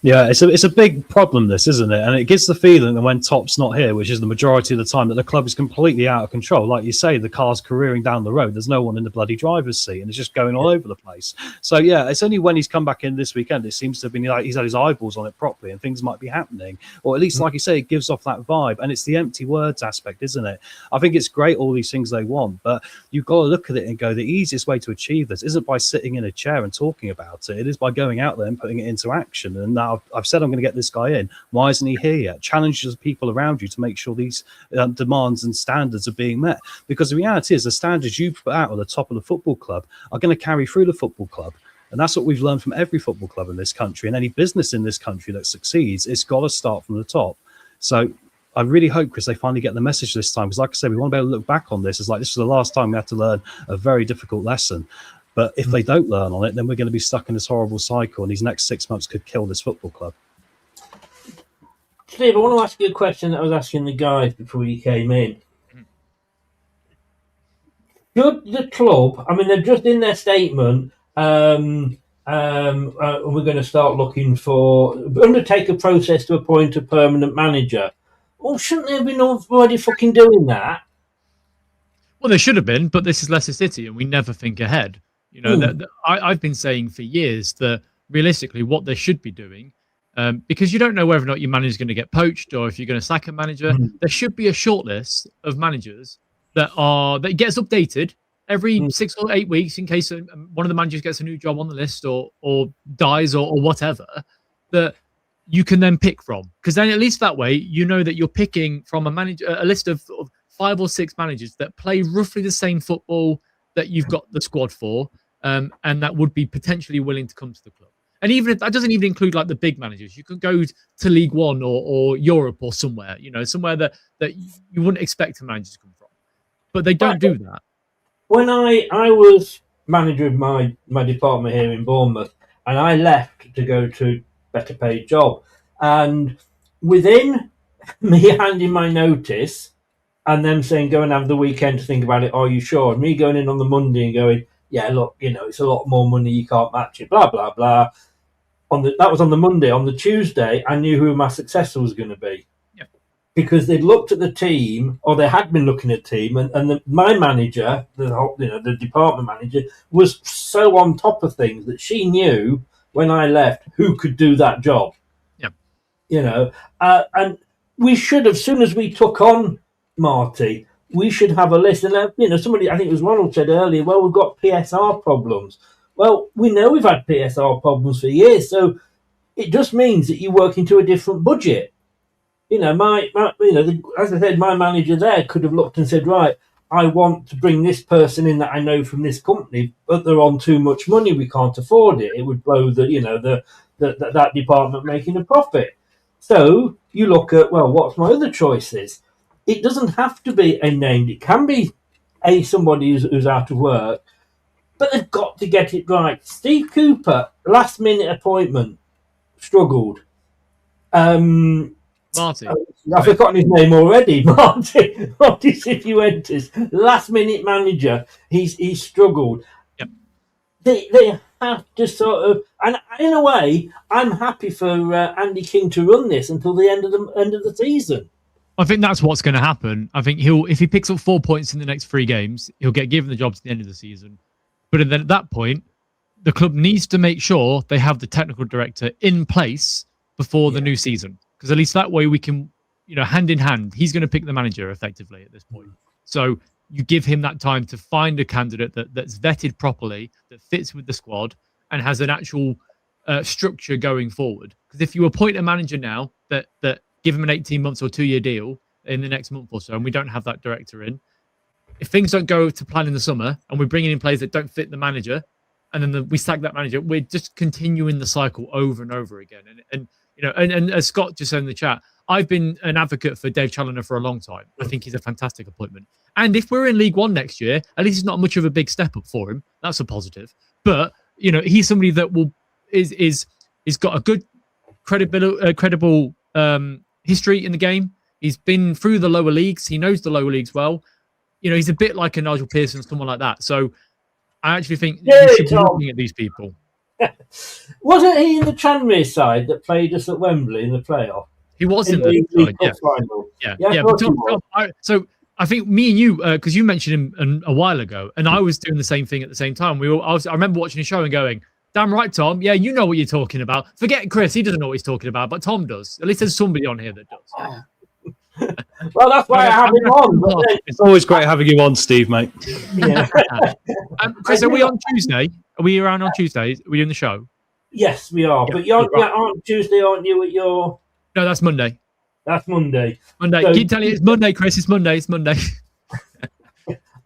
Yeah, it's a big problem, this, isn't it? And it gives the feeling that when Top's not here, which is the majority of the time, that the club is completely out of control. Like you say, the car's careering down the road. There's no one in the bloody driver's seat, and it's just going all over the place. So yeah, it's only when he's come back in this weekend, it seems to have been like he's had his eyeballs on it properly, and things might be happening, or at least, like you say, it gives off that vibe. And it's the empty words aspect, isn't it? I think it's great, all these things they want, but you've got to look at it and go, the easiest way to achieve this isn't by sitting in a chair and talking about it. It is by going out there and putting it into action. And now I've said I'm going to get this guy in. Why isn't he here yet? Challenge the people around you to make sure these demands and standards are being met. Because the reality is, the standards you put out at the top of the football club are going to carry through the football club. And that's what we've learned from every football club in this country, and any business in this country that succeeds. It's got to start from the top. So I really hope, Chris, they finally get the message this time. Because like I said, we want to be able to look back on this. It's like this was the last time we had to learn a very difficult lesson. But if they don't learn on it, then we're going to be stuck in this horrible cycle, and these next 6 months could kill this football club. Steve, I want to ask you a question that I was asking the guys before you came in. Should the club, I mean, they're just in their statement, we're going to start looking for, undertake a process to appoint a permanent manager. Well, shouldn't they have been already fucking doing that? Well, they should have been, but this is Leicester City, and we never think ahead. You know, I've been saying for years that realistically, what they should be doing, because you don't know whether or not your manager is going to get poached or if you're going to sack a manager, there should be a shortlist of managers that gets updated every 6 or 8 weeks in case one of the managers gets a new job on the list or dies or whatever, that you can then pick from. Because then at least that way, you know that you're picking from a list of 5 or 6 managers that play roughly the same football that you've got the squad for, and that would be potentially willing to come to the club. And even if that doesn't even include like the big managers, you could go to League One or Europe or somewhere, you know, somewhere that you wouldn't expect a manager to come from. But they don't do that. When I was manager of my department here in Bournemouth, and I left to go to a better paid job, and within me handing my notice and them saying, go and have the weekend to think about it, are you sure? And me going in on the Monday and going, yeah, look, you know, it's a lot more money, you can't match it, blah, blah, blah. That was on the Monday. On the Tuesday, I knew who my successor was going to be. Yeah. Because they'd looked at the team, or they had been looking at the team, and my manager, the department manager, was so on top of things that she knew when I left who could do that job. Yeah. You know, and we should have, as soon as we took on Marti, we should have a list. And, you know, somebody, I think it was Ronald, said earlier, well, we've got PSR problems. Well, we know we've had PSR problems for years, so it just means that you work into a different budget. You know, as I said, my manager there could have looked and said, right, I want to bring this person in that I know from this company, but they're on too much money, we can't afford it. It would blow that department making a profit. So you look at, well, what's my other choices? It doesn't have to be a named. It can be somebody who's out of work. But they've got to get it right. Steve Cooper, last minute appointment, struggled. Marti. I've forgotten his name already. Marti Cifuentes, last minute manager. He's struggled. Yep. They have to sort of, and in a way, I'm happy for Andy King to run this until the end of the season. I think that's what's going to happen. I think if he picks up 4 points in the next 3 games, he'll get given the job to the end of the season. But then at that point, the club needs to make sure they have the technical director in place before the new season. Because at least that way we can, you know, hand in hand, he's going to pick the manager effectively at this point. So you give him that time to find a candidate that's vetted properly, that fits with the squad and has an actual structure going forward. Because if you appoint a manager now that give him an 18 months or 2-year deal in the next month or so, and we don't have that director in, if things don't go to plan in the summer and we're bringing in players that don't fit the manager, and then we sack that manager, we're just continuing the cycle over and over again. And you know, and as Scott just said in the chat, I've been an advocate for Dave Challoner for a long time. I think he's a fantastic appointment. And if we're in League One next year, at least it's not much of a big step up for him. That's a positive. But he's somebody that is got a good credible history in the game. He's been through the lower leagues. He knows the lower leagues well. He's a bit like a Nigel Pearson, someone like that. So I actually think you should be looking at these people. Wasn't he in the Tranmere side that played us at Wembley in the playoff? He was in the League Cup final. Yeah. But so I think me and you, because you mentioned him a while ago, and I was doing the same thing at the same time. I remember watching a show and going, "Damn right, Tom. Yeah, you know what you're talking about. Forget Chris; he doesn't know what he's talking about, but Tom does. At least there's somebody on here that does." Well, that's why I have him on. It's always great having you on, Steve, mate. Yeah. Chris, are we on Tuesday? Are we around on Tuesdays? Are we doing the show? Yes, we are. But you're on Tuesday, aren't you? At your no, that's Monday. That's Monday. So, keep telling you it's Monday, Chris. It's Monday. It's Monday.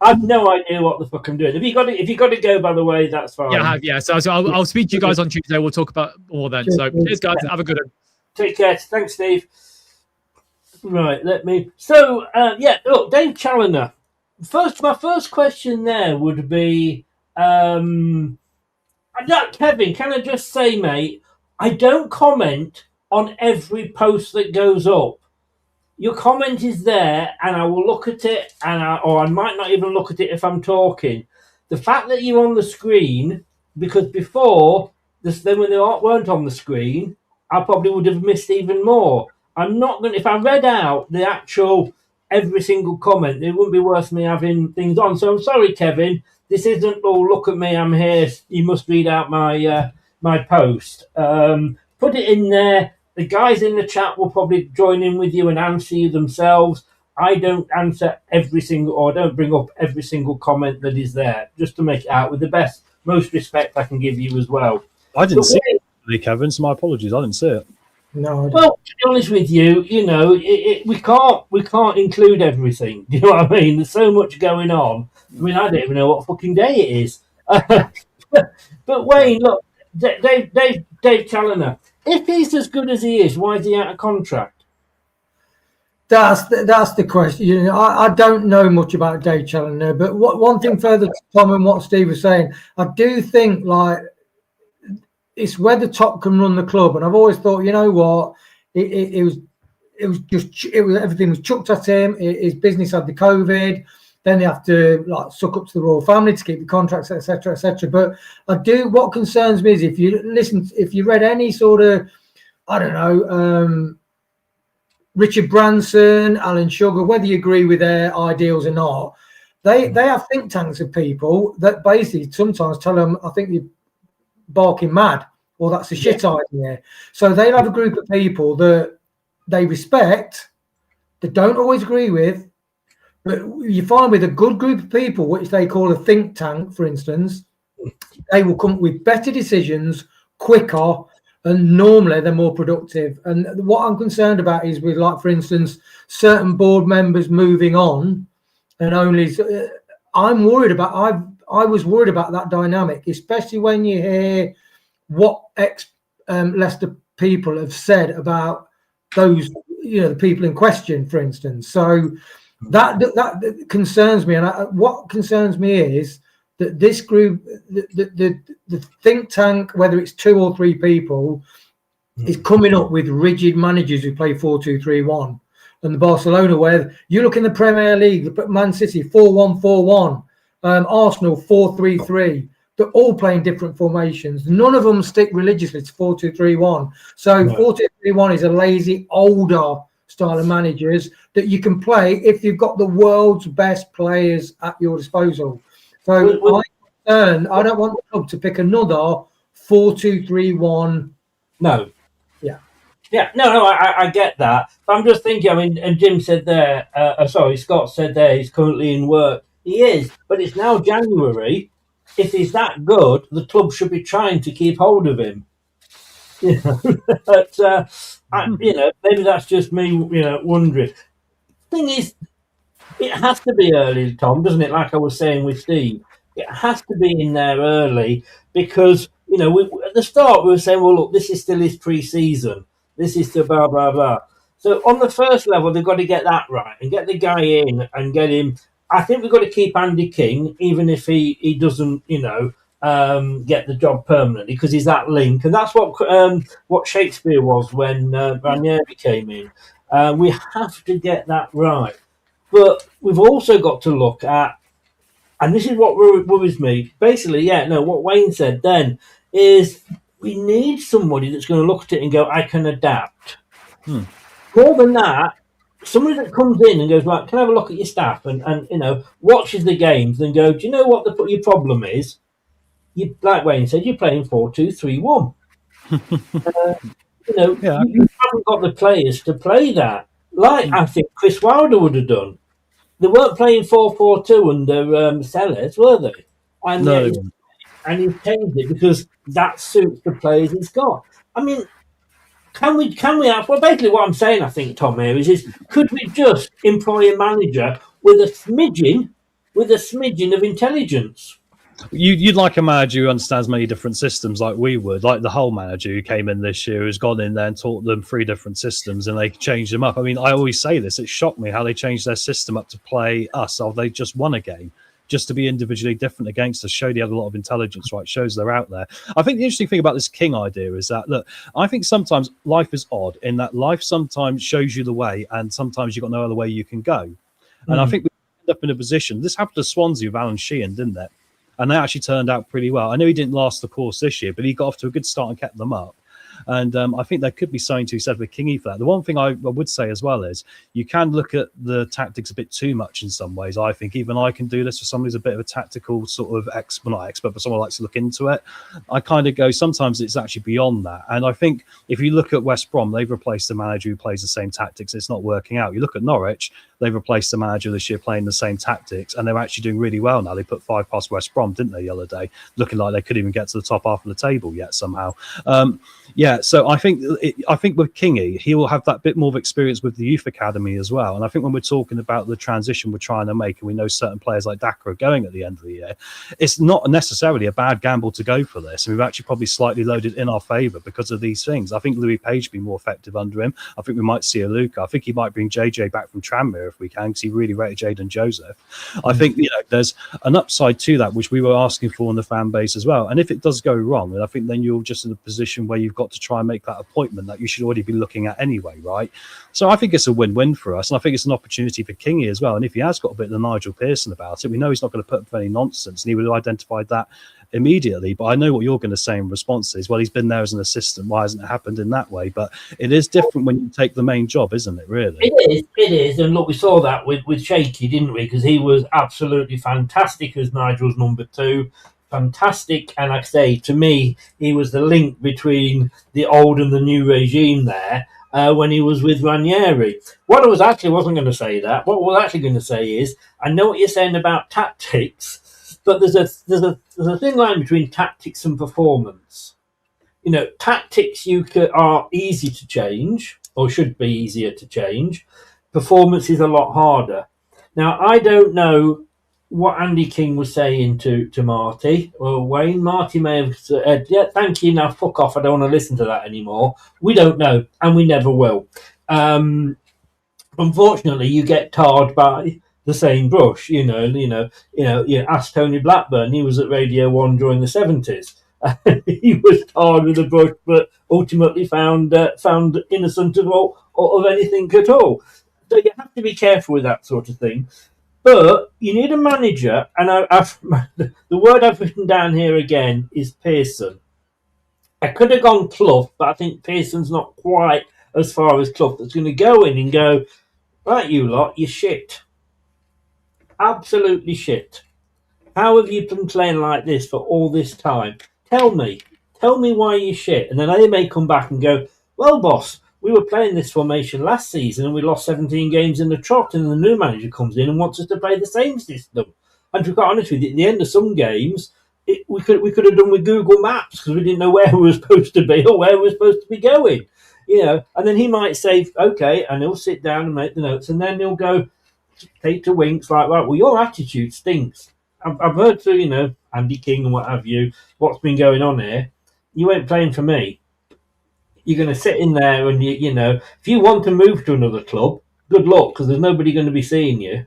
I've no idea what the fuck I'm doing. If you got to go, by the way, that's fine. Yeah, I have. Yeah. So I'll speak to you guys on Tuesday. We'll talk about more then. So cheers, guys. Have a good one. Take care. Thanks, Steve. Right, look, Dave Challoner. My first question there would be, Kevin, can I just say, mate, I don't comment on every post that goes up. Your comment is there, and I will look at it, or I might not even look at it if I'm talking. The fact that you're on the screen, because before, then when they weren't on the screen, I probably would have missed even more. I'm not going to, if I read out the actual every single comment, it wouldn't be worth me having things on. So I'm sorry, Kevin. This isn't, look at me, I'm here. You must read out my post. Put it in there. The guys in the chat will probably join in with you and answer you themselves. I don't answer don't bring up every single comment that is there, just to make it out with the most respect I can give you as well. I didn't see it, Kevin, so my apologies. I didn't see it. No. Well, to be honest with you, we can't include everything. Do you know what I mean? There's so much going on. I mean, I don't even know what fucking day it is. But Wayne, look, Dave Challoner. If he's as good as he is, why is he out of contract? That's the question. I don't know much about Dave Challoner, but one thing further to Tom and what Steve was saying, I do think it's where the top can run the club, and I've always thought, you know what, it was everything was chucked at him. His business had the COVID, then they have to suck up to the royal family to keep the contracts, etc., etc. But what concerns me is if you read any sort of, I don't know, Richard Branson, Alan Sugar, whether you agree with their ideals or not, they have think tanks of people that basically sometimes tell them, I think you barking mad, or that's a shit idea. So they'll have a group of people that they respect, that don't always agree with, but you find with a good group of people, which they call a think tank, for instance, they will come up with better decisions quicker, and normally they're more productive. And what I'm concerned about is with, for instance, certain board members moving on, and only I'm worried about. I was worried about that dynamic, especially when you hear what Leicester people have said about those, the people in question, for instance. So that concerns me. And what concerns me is that this group, the think tank, whether it's 2 or 3 people, is coming up with rigid managers who play 4-2-3-1. And the Barcelona, where you look in the Premier League, Man City 4-1-4-1. Arsenal 4-3-3. They're all playing different formations. None of them stick religiously to 4-2-3-1. So 4-2-3-1 is a lazy, older style of managers that you can play if you've got the world's best players at your disposal. So I don't want the club to pick another 4-2-3-1. No. Yeah, no, I get that. But I'm just thinking, and Jim said there, Scott said there, he's currently in work. He is, but it's now January. If he's that good, the club should be trying to keep hold of him. But maybe that's just me, wondering. Thing is, it has to be early, Tom, doesn't it? Like I was saying with Steve, it has to be in there early because at the start we were saying, well, look, this is still his pre-season. This is the blah blah blah. So on the first level, they've got to get that right and get the guy in and get him. I think we've got to keep Andy King, even if he doesn't, get the job permanently, because he's that link, and that's what Shakespeare was when Ranieri came in. We have to get that right, but we've also got to look at, and this is what worries me. Basically, what Wayne said then is we need somebody that's going to look at it and go, I can adapt. More than that, somebody that comes in and goes, right, can I have a look at your staff and watches the games and go, do you know what your problem is? You, like Wayne said, you're playing 4-2-3-1. You haven't got the players to play that. Like I think Chris Wilder would have done. They weren't playing 4-4-2 under Sellers, were they? And No, and he's changed it because that suits the players he's got. I mean, can we have, well, basically what I'm saying, I think, Tom, here is could we just employ a manager with a smidgen of intelligence? You'd like a manager who understands many different systems, like we would, like the whole manager who came in this year, who's gone in there and taught them 3 different systems, and they changed them up. I mean, I always say this: it shocked me how they changed their system up to play us, or they just won a game, just to be individually different against us. Showed he had a lot of intelligence, right? Shows they're out there. I think the interesting thing about this King idea is that, look, I think sometimes life is odd in that life sometimes shows you the way, and sometimes you've got no other way you can go. And I think we end up in a position. This happened to Swansea with Alan Sheehan, didn't it? And they actually turned out pretty well. I know he didn't last the course this year, but he got off to a good start and kept them up. And I think there could be something to be said with Kingy for that. The one thing I would say as well is you can look at the tactics a bit too much in some ways. I think even I can do this for somebody who's a bit of a tactical sort of not expert, but someone who likes to look into it. I kind of go, sometimes it's actually beyond that. And I think if you look at West Brom, they've replaced the manager who plays the same tactics. It's not working out. You look at Norwich, they've replaced the manager this year playing the same tactics, and they're actually doing really well now. They put 5 past West Brom, didn't they, the other day, looking like they couldn't even get to the top half of the table yet somehow. So I think with Kingy, he will have that bit more of experience with the youth academy as well. And I think when we're talking about the transition we're trying to make, and we know certain players like Daka are going at the end of the year, it's not necessarily a bad gamble to go for this. And we've actually probably slightly loaded in our favour because of these things. I think Louis Page will be more effective under him. I think we might see a Luca. I think he might bring JJ back from Tranmere if we can, because he really rated Jadon Joseph. I think there's an upside to that, which we were asking for in the fan base as well. And if it does go wrong, then I think then you're just in a position where you've got to try and make that appointment that you should already be looking at anyway, right? So I think it's a win-win for us, and I think it's an opportunity for Kingy as well. And if he has got a bit of the Nigel Pearson about it, we know he's not going to put up any nonsense, and he would have identified that immediately. But I know what you're going to say in response is, well, he's been there as an assistant, why hasn't it happened in that way? But it is different when you take the main job, isn't it, really? It is. And look, we saw that with Shaky, didn't we? Because he was absolutely fantastic as Nigel's number 2. Fantastic, and like I say, to me, he was the link between the old and the new regime there when he was with Ranieri. What I wasn't going to say that. What I was actually going to say is, I know what you're saying about tactics, but there's a thin line between tactics and performance. Tactics are easy to change, or should be easier to change. Performance is a lot harder. Now, I don't know what Andy King was saying to Marti or Wayne. Marti may have said, yeah, thank you, now fuck off, I don't want to listen to that anymore. We don't know, and we never will. Unfortunately, you get tarred by the same brush. Ask Tony Blackburn. He was at Radio 1 during the 70s. He was tarred with a brush, but ultimately found innocent of anything at all. So you have to be careful with that sort of thing. But you need a manager, and the word I've written down here again is Pearson. I could have gone Clough, but I think Pearson's not quite as far as Clough. That's going to go in and go, right, you lot, you're shit. Absolutely shit. How have you been playing like this for all this time? Tell me why you're shit. And then they may come back and go, well, boss, we were playing this formation last season and we lost 17 games in the trot, and the new manager comes in and wants us to play the same system. And to be quite honest with you, at the end of some games, we could have done with Google Maps because we didn't know where we were supposed to be or where we were supposed to be going. And then he might say, okay, and he'll sit down and make the notes, and then he'll go, take to Winks, like, right, well, your attitude stinks. I've heard through, Andy King and what have you, what's been going on here. You ain't playing for me. you're going to sit in there and you know, if you want to move to another club, good luck, because there's nobody going to be seeing you.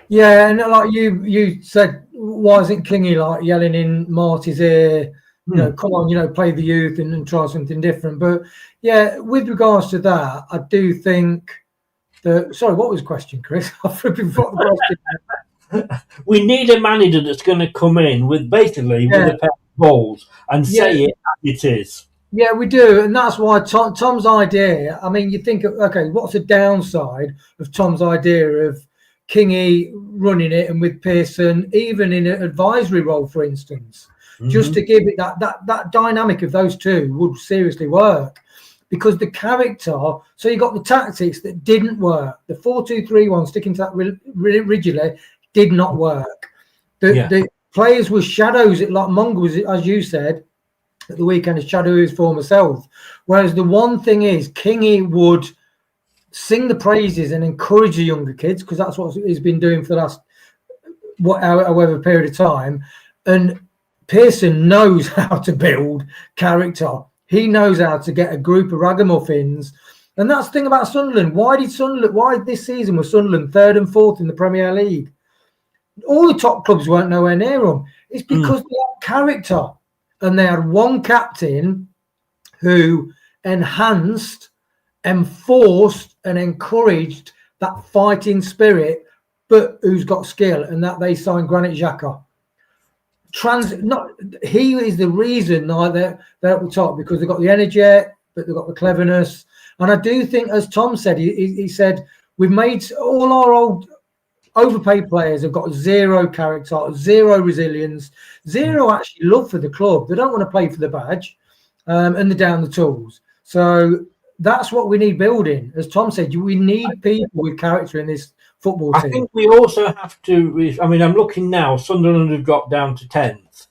Yeah, and like you said, why isn't Kingy like yelling in Marti's ear? You know, come on, you know, play the youth and try something different. But yeah, with regards to that, I do think that. Sorry, what was the question, Chris? I forgot the question. We need a manager that's going to come in with basically with a pair of balls and say it as it is. Yeah, we do, and that's why Tom's idea. I mean, you think, okay, what's the downside of Tom's idea of Kingy running it and with Pearson, even in an advisory role, for instance, just to give it that dynamic of those two would seriously work, because the character. So you got the tactics that didn't work. The 4-2-3-1 sticking to that rigidly did not work. The players were shadows. Like Mongo was, as you said, at the weekend, is shadow his former self. Whereas the one thing is, Kingy would sing the praises and encourage the younger kids, because that's what he's been doing for the last however period of time. And Pearson knows how to build character. He knows how to get a group of ragamuffins. And that's the thing about Sunderland. Why this season was Sunderland 3rd and 4th in the Premier League? All the top clubs weren't nowhere near them. It's because they had character. And they had one captain who enhanced, enforced, and encouraged that fighting spirit, but who's got skill, and that they signed Granit Xhaka. He is the reason they're at the top, because they've got the energy, but they've got the cleverness. And I do think, as Tom said, he said, we've made all our old overpaid players have got zero character, zero resilience, zero actually love for the club. They don't want to play for the badge, and they're down the tools. So that's what we need building. As Tom said, we need people with character in this football team. I think we also have to. I mean, I'm looking now. Sunderland have dropped down to 10th,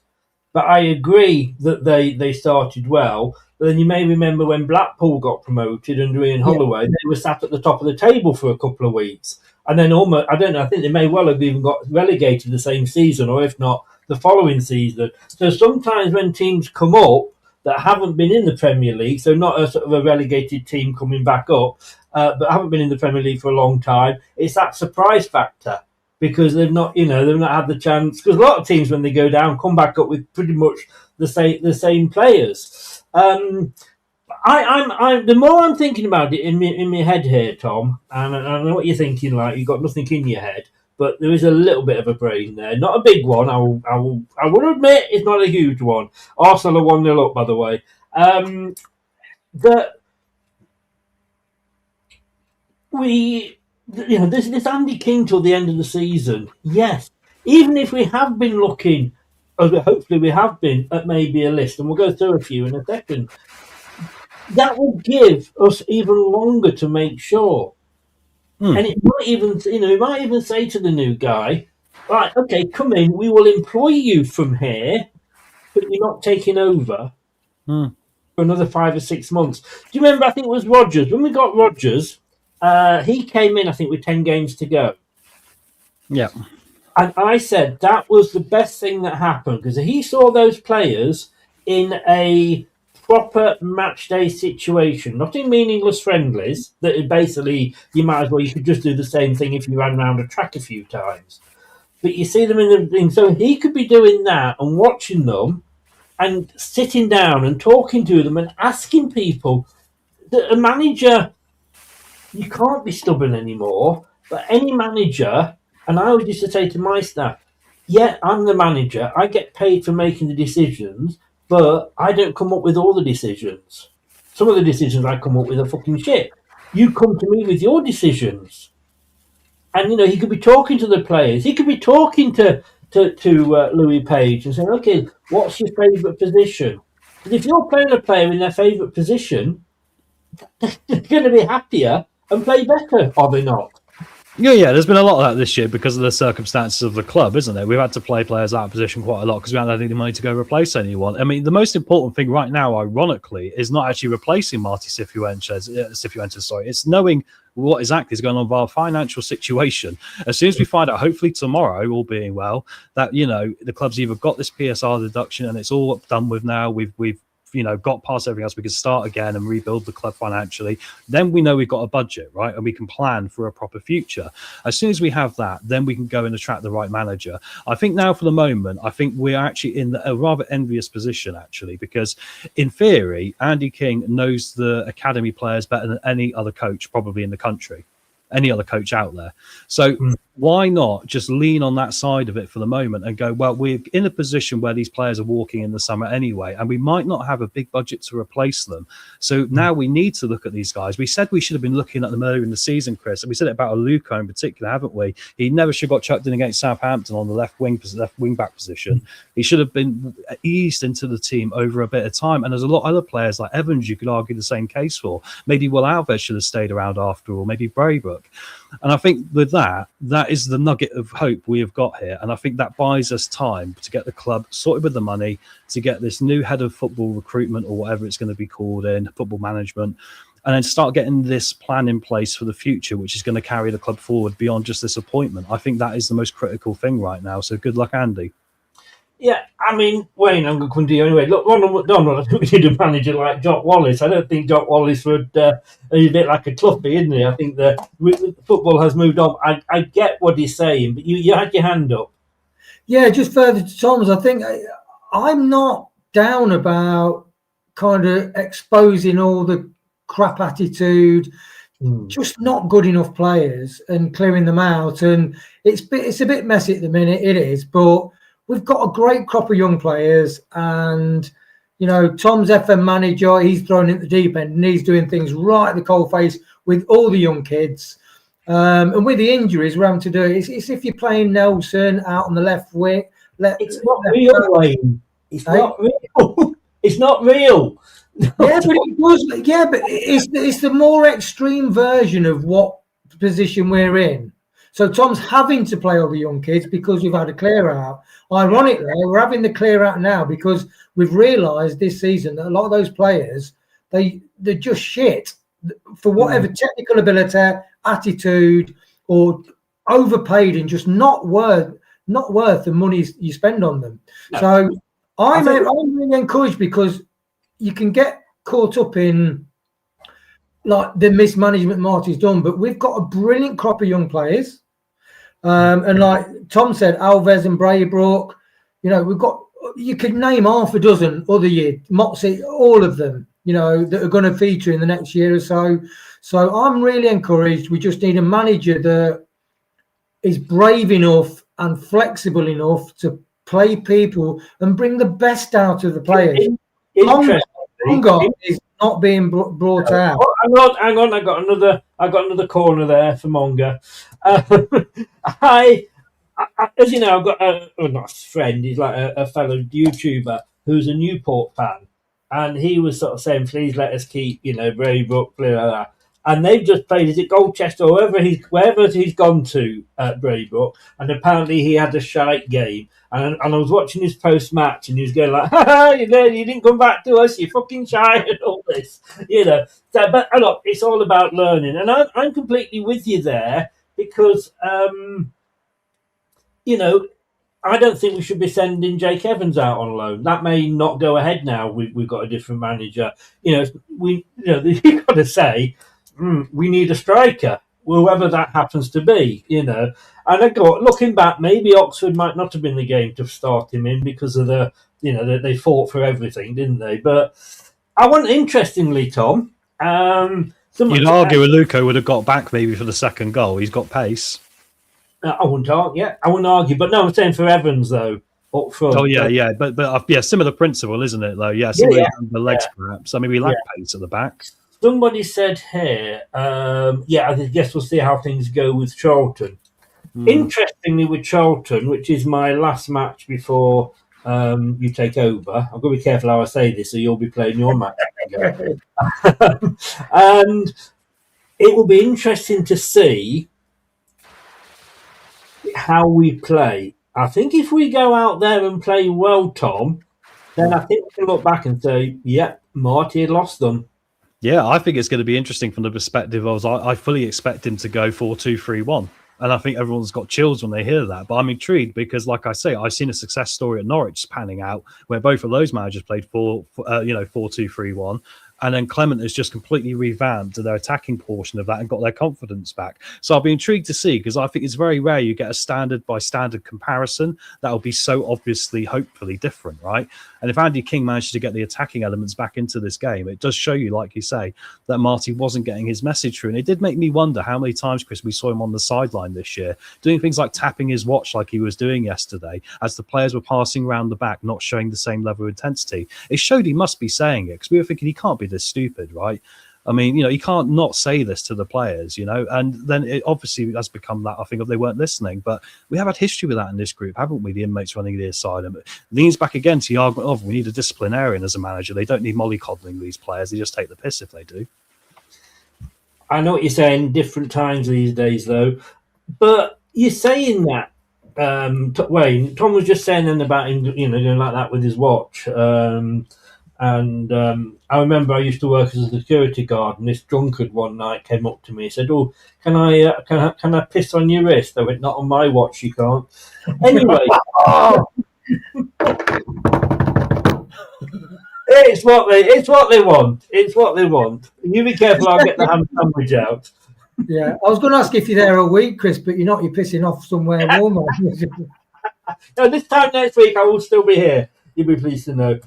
but I agree that they started well. But then you may remember when Blackpool got promoted under Ian Holloway, they were sat at the top of the table for a couple of weeks. And then almost, I don't know, I think they may well have even got relegated the same season, or if not, the following season. So sometimes when teams come up that haven't been in the Premier League, so not a sort of a relegated team coming back up, but haven't been in the Premier League for a long time, it's that surprise factor, because they've not had the chance. Because a lot of teams, when they go down, come back up with pretty much the same players. The more I'm thinking about it in my head here, Tom, and I know what you're thinking. Like, you've got nothing in your head, but there is a little bit of a brain there. Not a big one. I will admit it's not a huge one. Arsenal are 1-0 up, by the way. This Andy King till the end of the season. Yes, even if we have been looking, hopefully we have been at maybe a list, and we'll go through a few in a second. That will give us even longer to make sure. And it might even, we might even say to the new guy, right, okay, come in, we will employ you from here, but you're not taking over for another 5 or 6 months. Do you remember, I think it was Rodgers, when we got Rodgers, he came in, I think, with 10 games to go. Yeah. And I said that was the best thing that happened, because he saw those players in a proper match day situation, not in meaningless friendlies that basically you could just do the same thing if you ran around a track a few times. But you see them in the thing, so he could be doing that and watching them and sitting down and talking to them and asking people. That a manager, you can't be stubborn anymore, but any manager, and I would used to say to my staff, yeah, I'm the manager, I get paid for making the decisions, but I don't come up with all the decisions. Some of the decisions I come up with are fucking shit. You come to me with your decisions. And, he could be talking to the players. He could be talking to Louis Page and saying, okay, what's your favourite position? Because if you're playing a player in their favourite position, they're going to be happier and play better, are they not? Yeah, there's been a lot of that this year because of the circumstances of the club, isn't there? We've had to play players out of position quite a lot because we haven't had any money to go replace anyone. I mean, the most important thing right now, ironically, is not actually replacing Marti Cifuentes. It's knowing what exactly is going on with our financial situation. As soon as we find out, hopefully tomorrow, all being well, that the club's either got this PSR deduction and it's all done with now. We've got past everything else, we can start again and rebuild the club financially. Then we know we've got a budget, right? And we can plan for a proper future. As soon as we have that, then we can go and attract the right manager. I think now for the moment, I think we're actually in a rather envious position, actually, because in theory, Andy King knows the academy players better than any other coach probably in the country, any other coach out there. So why not just lean on that side of it for the moment and go, well, we're in a position where these players are walking in the summer anyway, and we might not have a big budget to replace them. So now we need to look at these guys. We said we should have been looking at them earlier in the season, Chris, and we said it about Aluko in particular, haven't we? He never should have got chucked in against Southampton on the left wing back position. He should have been eased into the team over a bit of time. And there's a lot of other players like Evans you could argue the same case for. Maybe Will Alves should have stayed around after all, maybe Braybrook. And I think with that is the nugget of hope we have got here. And I think that buys us time to get the club sorted with the money, to get this new head of football recruitment or whatever it's going to be called in, football management, and then start getting this plan in place for the future, which is going to carry the club forward beyond just this appointment. I think that is the most critical thing right now. So good luck, Andy. Yeah, I mean, Wayne, I'm going to come to you anyway. Look, I think we need a manager like Jock Wallace. I don't think Jock Wallace would, he's a bit like a Cluffy, isn't he? I think the football has moved on. I get what he's saying, but you had your hand up. Yeah, just further to Tom's, I think I'm not down about kind of exposing all the crap attitude, just not good enough players and clearing them out. And it's a bit messy at the minute, it is, but we've got a great crop of young players, and Tom's FM manager, he's thrown in the deep end and he's doing things right at the coalface with all the young kids. And with the injuries, we're having to do it. It's if you're playing Nelson out on the left wing. It's not real, Wayne. It's not real. It's not real. Yeah, but it was. Yeah, but it's the more extreme version of what position we're in. So Tom's having to play all the young kids because we've had a clear out. Ironically, we're having the clear out now because we've realised this season that a lot of those players, they're just shit for whatever technical ability, attitude, or overpaid and just not worth the money you spend on them. No. So I'm really encouraged because you can get caught up in like the mismanagement Marti's done, but we've got a brilliant crop of young players. And like Tom said, Alves and Braybrook, we've got, you could name half a dozen other years, Moxie, all of them, that are going to feature in the next year or so. So I'm really encouraged. We just need a manager that is brave enough and flexible enough to play people and bring the best out of the players. Monga is not being brought out. Oh, hang on. I got another corner there for Monga. As you know, I've got not a friend. He's like a fellow YouTuber who's a Newport fan, and he was sort of saying, "Please let us keep, Braybrook, blah, blah, blah." And they've just played, is it Goldchester or wherever he's gone to at Braybrook, and apparently he had a shite game. And I was watching his post-match, and he was going like, you didn't come back to us, you fucking shite, and all this, So, but look, it's all about learning. And I'm completely with you there because, I don't think we should be sending Jake Evans out on loan. That may not go ahead now. We've got a different manager. You've got to say, we need a striker, whoever that happens to be, And I got looking back, maybe Oxford might not have been the game to start him in because of they fought for everything, didn't they? But I want, interestingly, Tom, you'd argue Aluko would have got back maybe for the second goal. He's got pace. I wouldn't argue, but no, I'm saying for Evans though. Up front. Oh yeah, but similar principle, isn't it? Though, similar the legs perhaps. I mean, we lack pace at the back. Somebody said here, I guess we'll see how things go with Charlton. Interestingly, with Charlton, which is my last match before you take over, I'm going to be careful how I say this, so you'll be playing your match. And it will be interesting to see how we play. I think if we go out there and play well, Tom, then I think we can look back and say, Marti had lost them. Yeah, I think it's going to be interesting from the perspective of I fully expect him to go 4-2-3-1. And I think everyone's got chills when they hear that. But I'm intrigued because, like I say, I've seen a success story at Norwich panning out where both of those managers played 4-2-3-1. And then Clement has just completely revamped their attacking portion of that and got their confidence back. So I'll be intrigued to see, because I think it's very rare you get a standard by standard comparison that will be so obviously, hopefully different, right? And if Andy King manages to get the attacking elements back into this game, it does show you, like you say, that Marti wasn't getting his message through. And it did make me wonder how many times, Chris, we saw him on the sideline this year, doing things like tapping his watch like he was doing yesterday, as the players were passing around the back, not showing the same level of intensity. It showed he must be saying it, because we were thinking he can't be this stupid, right? I mean, you can't not say this to the players, and then it obviously has become that, I think, if they weren't listening. But we have had history with that in this group, haven't we? The inmates running the asylum. It leans back again to the argument of we need a disciplinarian as a manager. They don't need mollycoddling these players. They just take the piss if they do. I know what you're saying, different times these days, though. But you're saying that, Wayne, Tom was just saying then about him, doing like that with his watch. And I remember I used to work as a security guard, and this drunkard one night came up to me and said, "Oh, can I piss on your wrist?" I went, "Not on my watch, you can't." Anyway, it's what they want. It's what they want. You be careful, I'll get the ham sandwich out. Yeah, I was going to ask if you're there a week, Chris, but you're not. You're pissing off somewhere warmer. No, this time next week I will still be here. You'll be pleased to know.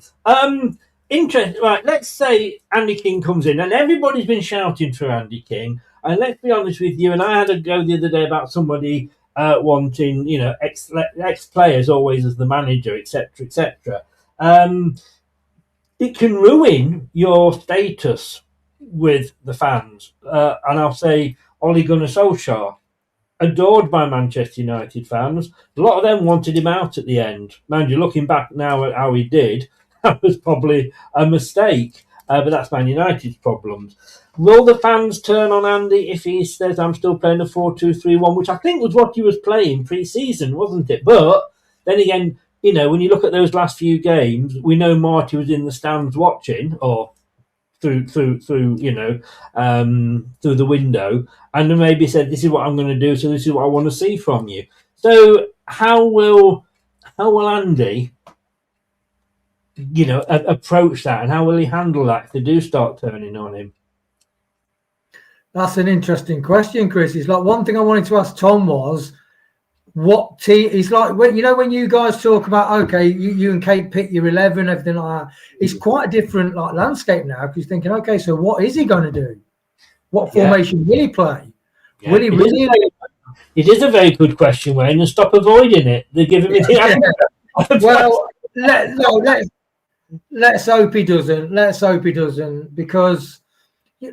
Interesting. Right, let's say Andy King comes in, and everybody's been shouting for Andy King. And let's be honest with you, and I had a go the other day about somebody wanting, ex-players always as the manager, etc., etc. It can ruin your status with the fans. And I'll say Ole Gunnar Solskjaer, adored by Manchester United fans. A lot of them wanted him out at the end. Mind you, looking back now at how he did, that was probably a mistake. But that's Man United's problems. Will the fans turn on Andy if he says, "I'm still playing a 4-2-3-1", which I think was what he was playing pre-season, wasn't it? But then again, when you look at those last few games, we know Marti was in the stands watching, or through the window, and maybe said, "This is what I'm going to do, so this is what I want to see from you." So how will Andy approach that, and how will he handle that if they do start turning on him? That's an interesting question, Chris. It's like one thing I wanted to ask Tom was what team. It's like when you guys talk about, okay, you and Kate pick your 11, everything like that. It's quite a different landscape now, because you're thinking, okay, so what is he going to do? What formation will he play? Yeah. Will he really? It is a very good question, Wayne, and stop avoiding it. They're giving me the answer. Well, let's hope he doesn't. Let's hope he doesn't, because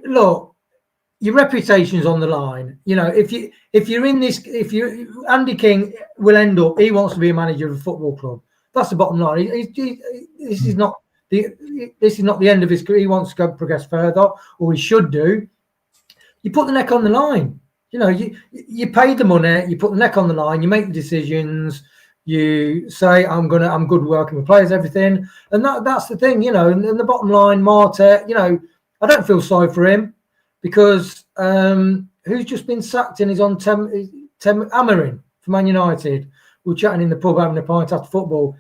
look, your reputation's on the line. If you're in this, Andy King will end up. He wants to be a manager of a football club. That's the bottom line. This is not the end of his career. He wants to go progress further, or he should do. You put the neck on the line. You pay the money. You put the neck on the line. You make the decisions. You say, I'm good working with players, everything, and that's the thing. And the bottom line, Marti. I don't feel sorry for him, because who's just been sacked and he's on Amarin for Man United. We're chatting in the pub having a pint after football.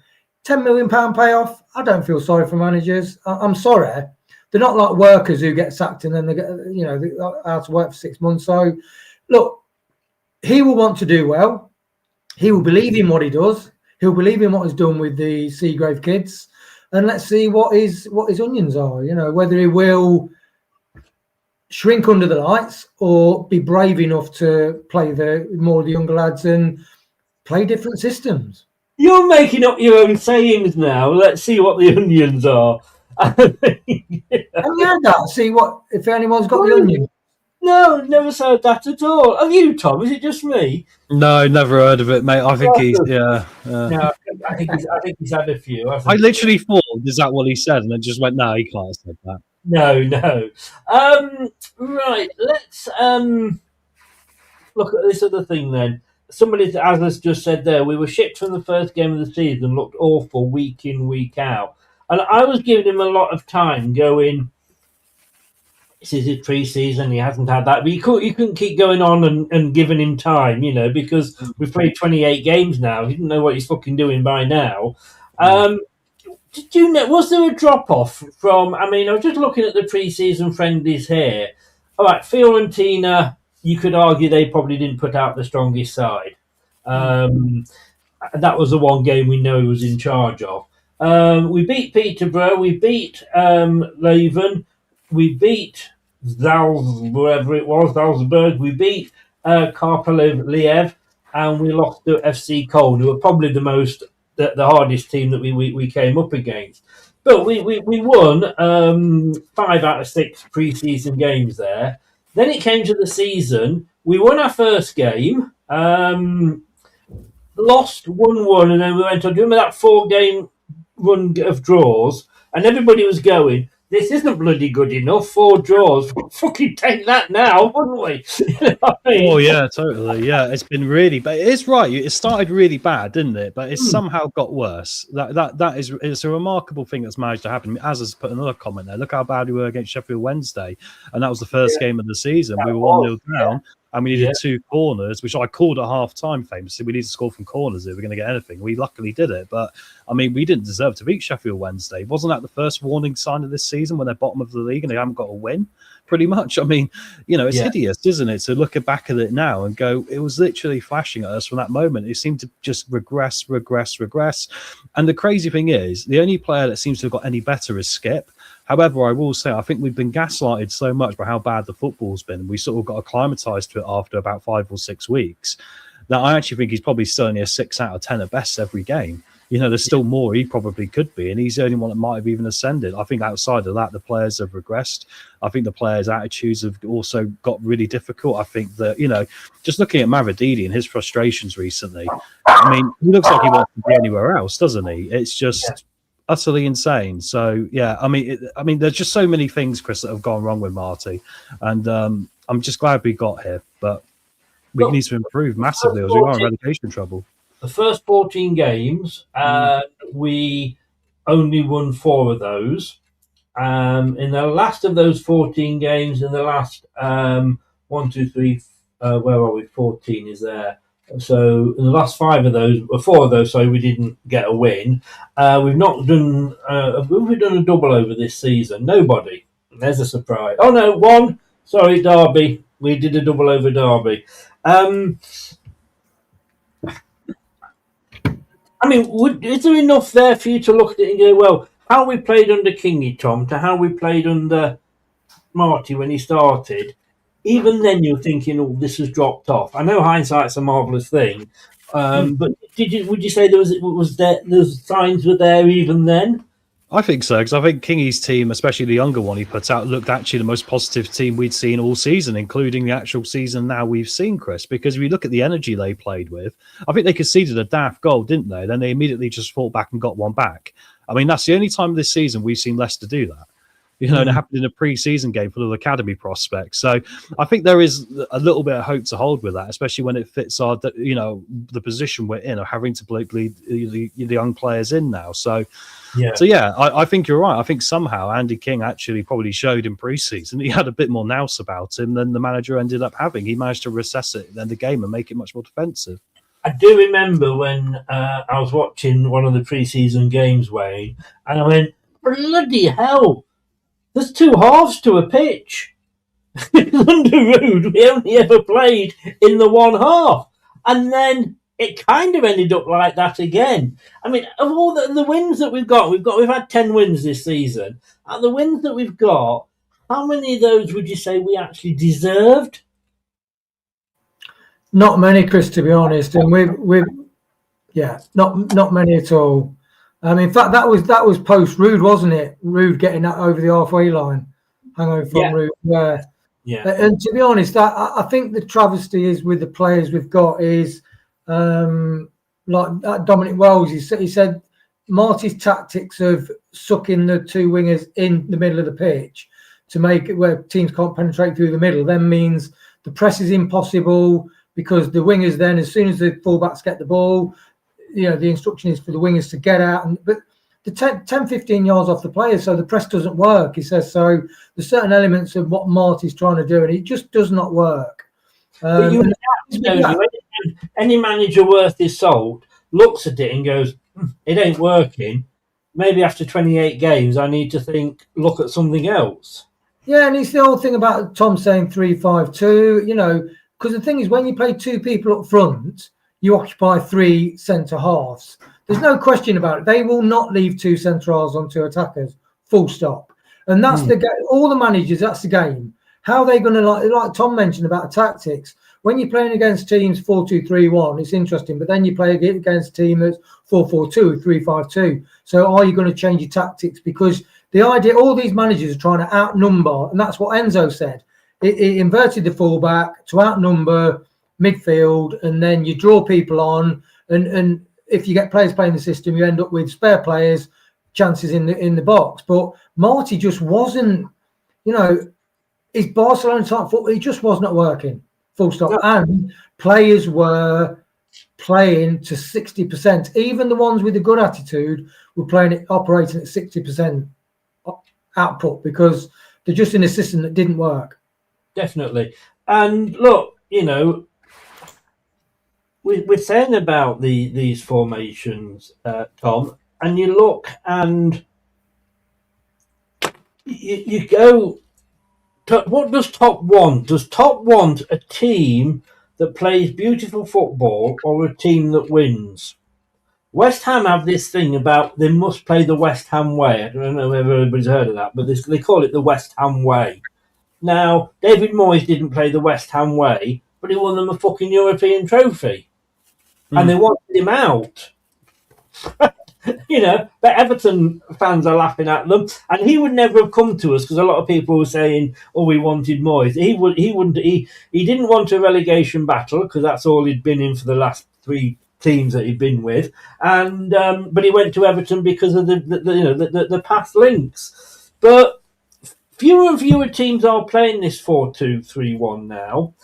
£10 million payoff. I don't feel sorry for managers. I'm sorry. They're not like workers who get sacked and then they get, they're out of work for 6 months. So, look, he will want to do well. He will believe in what he does. He'll believe in what he's done with the Seagrave kids. And let's see what his onions are, whether he will shrink under the lights or be brave enough to play more of the younger lads and play different systems. You're making up your own sayings now. Let's see what the onions are. Have you heard that? See if anyone's got the onions. No, never said that at all. Have you, Tom? Is it just me? No, never heard of it, mate. I think No, I think he's had a few. I literally thought, is that what he said? And I just went, no, he can't have said that. No. Right, let's look at this other thing then. Somebody, as has just said there, we were shipped from the first game of the season, looked awful week in, week out. And I was giving him a lot of time going, this is his pre-season. He hasn't had that, but you couldn't keep going on and giving him time, because we've played 28 games now. He didn't know what he's fucking doing by now. Did you know? Was there a drop off from? I mean, I was just looking at the pre-season friendlies here. All right, Fiorentina. You could argue they probably didn't put out the strongest side. That was the one game we know he was in charge of. We beat Peterborough. We beat Leuven. We beat Salzburg. We beat Karpalev, and we lost to FC Köln, who were probably the hardest team that we came up against. But we won 5 out of 6 pre-season games there. Then it came to the season. We won our first game, lost 1-1, and then we went on. Do you remember that 4-game run of draws? And everybody was going, this isn't bloody good enough. 4 draws. We'll fucking take that now, wouldn't we? Oh yeah, totally. Yeah, it's been really bad. It's right. It started really bad, didn't it? But it's somehow got worse. It's a remarkable thing that's managed to happen. Az has put another comment there. Look how bad we were against Sheffield Wednesday, and that was the first game of the season. We were 1-0 down. And we needed 2 corners, which I called at half time famously. We need to score from corners if we're going to get anything. We luckily did it. But, I mean, we didn't deserve to beat Sheffield Wednesday. Wasn't that the first warning sign of this season when they're bottom of the league and they haven't got a win, pretty much? I mean, it's hideous, isn't it? So look back at it now and go, it was literally flashing at us from that moment. It seemed to just regress. And the crazy thing is, the only player that seems to have got any better is Skip. However, I will say, I think we've been gaslighted so much by how bad the football's been. We sort of got acclimatized to it after about 5 or 6 weeks. That I actually think he's probably still only a 6 out of 10 at best every game. There's still more he probably could be, and he's the only one that might have even ascended. I think outside of that, the players have regressed. I think the players' attitudes have also got really difficult. I think that, just looking at Mavididi and his frustrations recently, I mean, he looks like he wants to be anywhere else, doesn't he? It's just utterly insane. So yeah, I mean, there's just so many things, Chris, that have gone wrong with Marti, and I'm just glad we got here, but we need to improve massively, as we are in relegation trouble. The first 14 games, we only won 4 of those. In the last of those 14 games, in the last 1, 2, 3, where are we? 14 is there. So in the last 4 of those, we didn't get a win. We've not done. Have we done a double over this season? Nobody. There's a surprise. Oh no, 1. Sorry, Derby. We did a double over Derby. I mean, is there enough there for you to look at it and go, well, how we played under Kingy, Tom, to how we played under Marti when he started? Even then, you're thinking, "Oh, this has dropped off." I know hindsight's a marvelous thing, but would you say those signs were there even then? I think so, because I think Kingy's team, especially the younger one he put out, looked actually the most positive team we'd seen all season, including the actual season now we've seen, Chris. Because if you look at the energy they played with, I think they conceded a daft goal, didn't they? Then they immediately just fought back and got one back. I mean, that's the only time this season we've seen Leicester do that. And it happened in a pre-season game for the academy prospects. So I think there is a little bit of hope to hold with that, especially when it fits our, the position we're in of having to lead the young players in now. So I think you're right. I think somehow Andy King actually probably showed in pre-season he had a bit more nous about him than the manager ended up having. He managed to recess it in the game and make it much more defensive. I do remember when I was watching one of the pre-season games, Wayne, and I went, bloody hell, there's 2 halves to a pitch. Under Rude, we only ever played in the 1 half. And then it kind of ended up like that again. I mean, of all the wins that we've had 10 wins this season. And the wins that we've got, how many of those would you say we actually deserved? Not many, Chris, to be honest. And we've not many at all. In fact, that was post Rude, wasn't it? Rude getting that over the halfway line, hangover from Rude. And to be honest, I think the travesty is with the players we've got is like Dominic Wells. He said Marti's tactics of sucking the 2 wingers in the middle of the pitch to make it where teams can't penetrate through the middle then means the press is impossible because the wingers then, as soon as the fullbacks get the ball, the instruction is for the wingers to get out. But the 10, 15 yards off the players, so the press doesn't work. He says so. There's certain elements of what Marti's trying to do, and it just does not work. But any manager worth his salt looks at it and goes, "It ain't working. Maybe after 28 games, I need to look at something else." Yeah, and it's the whole thing about Tom saying 3-5-2. You know, because the thing is, when you play two people up front, you occupy three centre halves. There's no question about it. They will not leave two centre halves on two attackers. Full stop. And that's the game. All the managers, that's the game. How are they going to, like Tom mentioned about tactics? When you're playing against teams 4-2-3-1, it's interesting. But then you play against a team that's 4-4-2, 3-5-2. So are you going to change your tactics? Because the idea, all these managers are trying to outnumber, and that's what Enzo said. It inverted the fullback to outnumber midfield, and then you draw people on, and if you get players playing the system, you end up with spare players, chances in the box. But Marti just wasn't, you know, his Barcelona type football, it just was not working. Full stop. No. And players were playing to 60%. Even the ones with a good attitude were operating at 60% output because they're just in a system that didn't work. Definitely. And look, you know, we're saying about these formations, Tom, and you look and you go, what does Top want? Does Top want a team that plays beautiful football or a team that wins? West Ham have this thing about they must play the West Ham way. I don't know if everybody's heard of that, but they call it the West Ham way. Now, David Moyes didn't play the West Ham way, but he won them a fucking European trophy. And they wanted him out. You know, but Everton fans are laughing at them, and he would never have come to us because a lot of people were saying, "Oh, we wanted Moyes." He didn't want a relegation battle because that's all he'd been in for the last three teams that he'd been with, and but he went to Everton because of the past links. But fewer and fewer teams are playing this 4-2-3-1 now.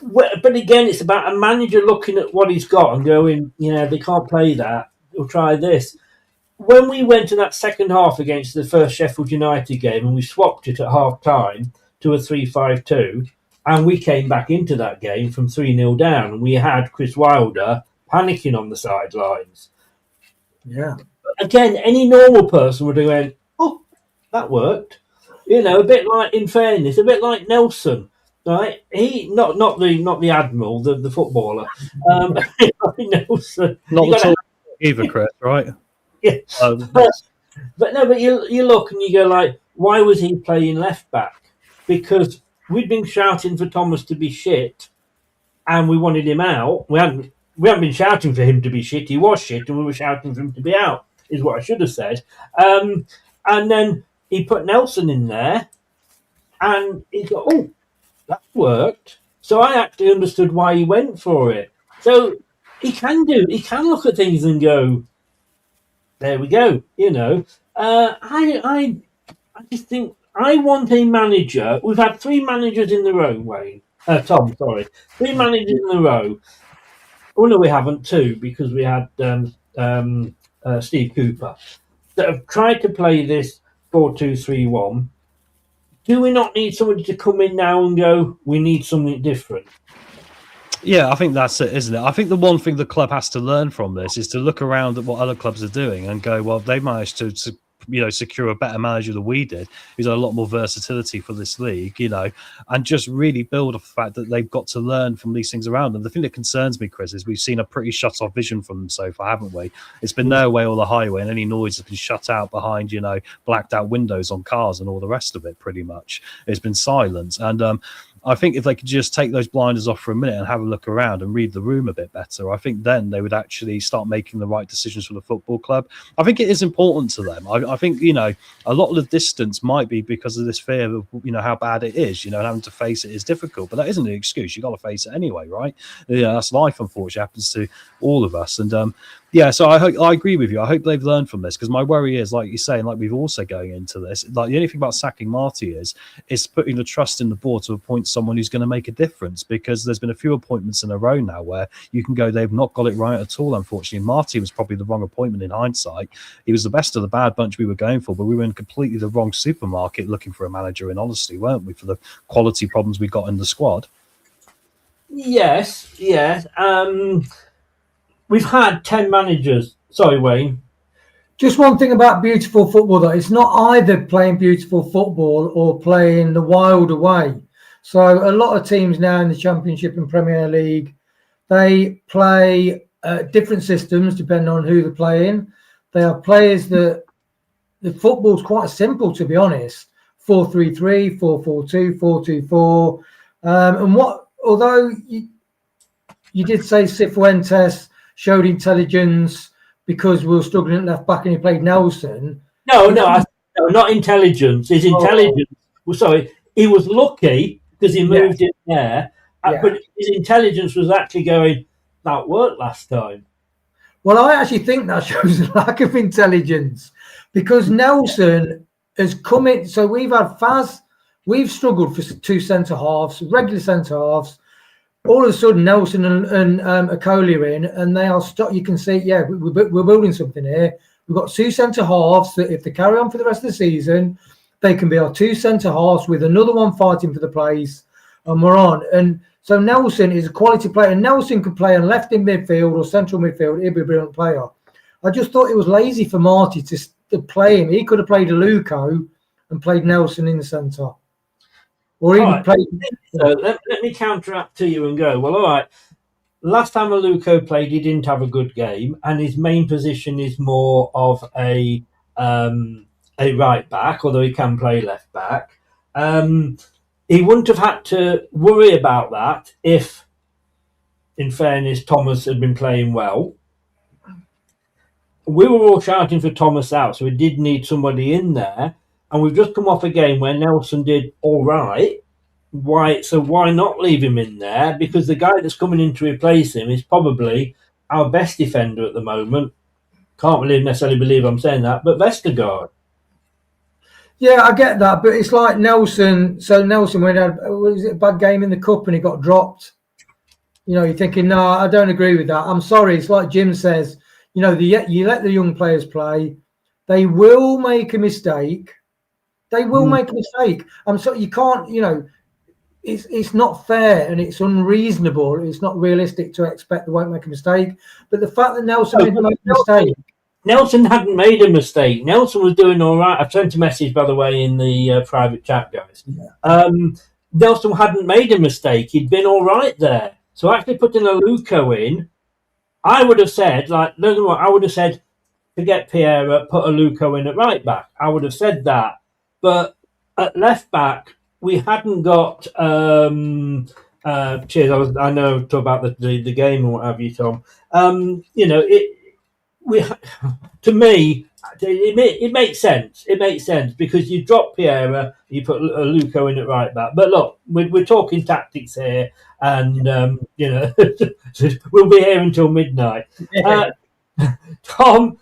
But again, it's about a manager looking at what he's got and going, they can't play that. We'll try this. When we went to that second half against the first Sheffield United game and we swapped it at half time to a 3-5-2, and we came back into that game from 3-0 down, and we had Chris Wilder panicking on the sidelines. Yeah. Again, any normal person would have went, "Oh, that worked." A bit like, in fairness, a bit like Nelson. Right, he not the Admiral, the footballer. Nelson, not the tall either, Chris. Right? Yeah, but you look and you go like, why was he playing left back? Because we'd been shouting for Thomas to be shit, and we wanted him out. We hadn't been shouting for him to be shit. He was shit, and we were shouting for him to be out. Is what I should have said. And then he put Nelson in there, and he got that worked. So I actually understood why he went for it. So he can look at things and go, there we go. I just think I want a manager. We've had three managers in the row, Wayne. Tom, sorry. Three managers in a row. Oh, no, we haven't. Two, because we had Steve Cooper that have tried to play this 4-2-3-1. Do we not need somebody to come in now and go, we need something different? Yeah, I think that's it, isn't it? I think the one thing the club has to learn from this is to look around at what other clubs are doing and go, well, they managed to secure a better manager than we did, who's had a lot more versatility for this league, and just really build off the fact that they've got to learn from these things around them. The thing that concerns me, Chris, is we've seen a pretty shut off vision from them so far, haven't we? It's been their way or the highway, and any noise has been shut out behind, blacked out windows on cars and all the rest of it, pretty much. It's been silence. And I think if they could just take those blinders off for a minute and have a look around and read the room a bit better, I think then they would actually start making the right decisions for the football club. I think it is important to them. I think, a lot of the distance might be because of this fear of, how bad it is, and having to face it is difficult, but that isn't an excuse. You've got to face it anyway, right? That's life, unfortunately, happens to all of us. And Yeah, so I agree with you. I hope they've learned from this, because my worry is, like you're saying, like we've also going into this, like the only thing about sacking Marti is putting the trust in the board to appoint someone who's going to make a difference, because there's been a few appointments in a row now where you can go, they've not got it right at all, unfortunately. Marti was probably the wrong appointment in hindsight. He was the best of the bad bunch we were going for, but we were in completely the wrong supermarket looking for a manager, in honesty, weren't we, for the quality problems we got in the squad? Yes. We've had 10 managers. Sorry, Wayne. Just one thing about beautiful football, though, it's not either playing beautiful football or playing the wilder way. So a lot of teams now in the Championship and Premier League, they play different systems depending on who they're playing. They have players that the football's quite simple, to be honest. 4-3-3, 4-4-2, 4-2-4. And although you did say Cifuentes showed intelligence because we were struggling at left back and he played Nelson. No, not intelligence. His intelligence. Well, sorry, he was lucky because he moved in there, but his intelligence was actually going, that worked last time. Well, I actually think that shows a lack of intelligence, because Nelson has come in. So we've had Faz, we've struggled for two centre halves, regular centre halves. All of a sudden, Nelson and Akoli are in, and they are stuck. You can see, we're building something here. We've got two centre halves that, if they carry on for the rest of the season, they can be our two centre halves with another one fighting for the place, and we're on. And so Nelson is a quality player, and Nelson could play on left in midfield or central midfield. He'd be a brilliant player. I just thought it was lazy for Marti to play him. He could have played Aluko and played Nelson in the centre. Or even play. So let me counteract to you and go, well, all right. Last time Aluko played, he didn't have a good game, and his main position is more of a right back, although he can play left back. He wouldn't have had to worry about that if, in fairness, Thomas had been playing well. We were all shouting for Thomas out, so we did need somebody in there. And we've just come off a game where Nelson did all right. Why not leave him in there? Because the guy that's coming in to replace him is probably our best defender at the moment. Can't necessarily believe I'm saying that, but Vestergaard. Yeah, I get that, but it's like Nelson. So Nelson went out. Was it a bad game in the cup and he got dropped? You know, you're thinking, no, I don't agree with that. I'm sorry. It's like Jim says. You know, you let the young players play. They will make a mistake. They will make a mistake. I'm sorry, you can't. You know, it's not fair and it's unreasonable. It's not realistic to expect they won't make a mistake. But the fact that Nelson didn't make a mistake. Nelson hadn't made a mistake. Nelson was doing all right. I've sent a message, by the way, in the private chat, guys. Yeah. Nelson hadn't made a mistake. He'd been all right there. So actually putting Aluko in, I would have said, forget Piera, put Aluko in at right back. I would have said that. But at left back, we hadn't got. Cheers. I know talk about the game or what have you, Tom. You know, to me, it makes sense. It makes sense because you drop Piera, you put Aluko in at right back. But look, we're talking tactics here, and you know, we'll be here until midnight. Tom.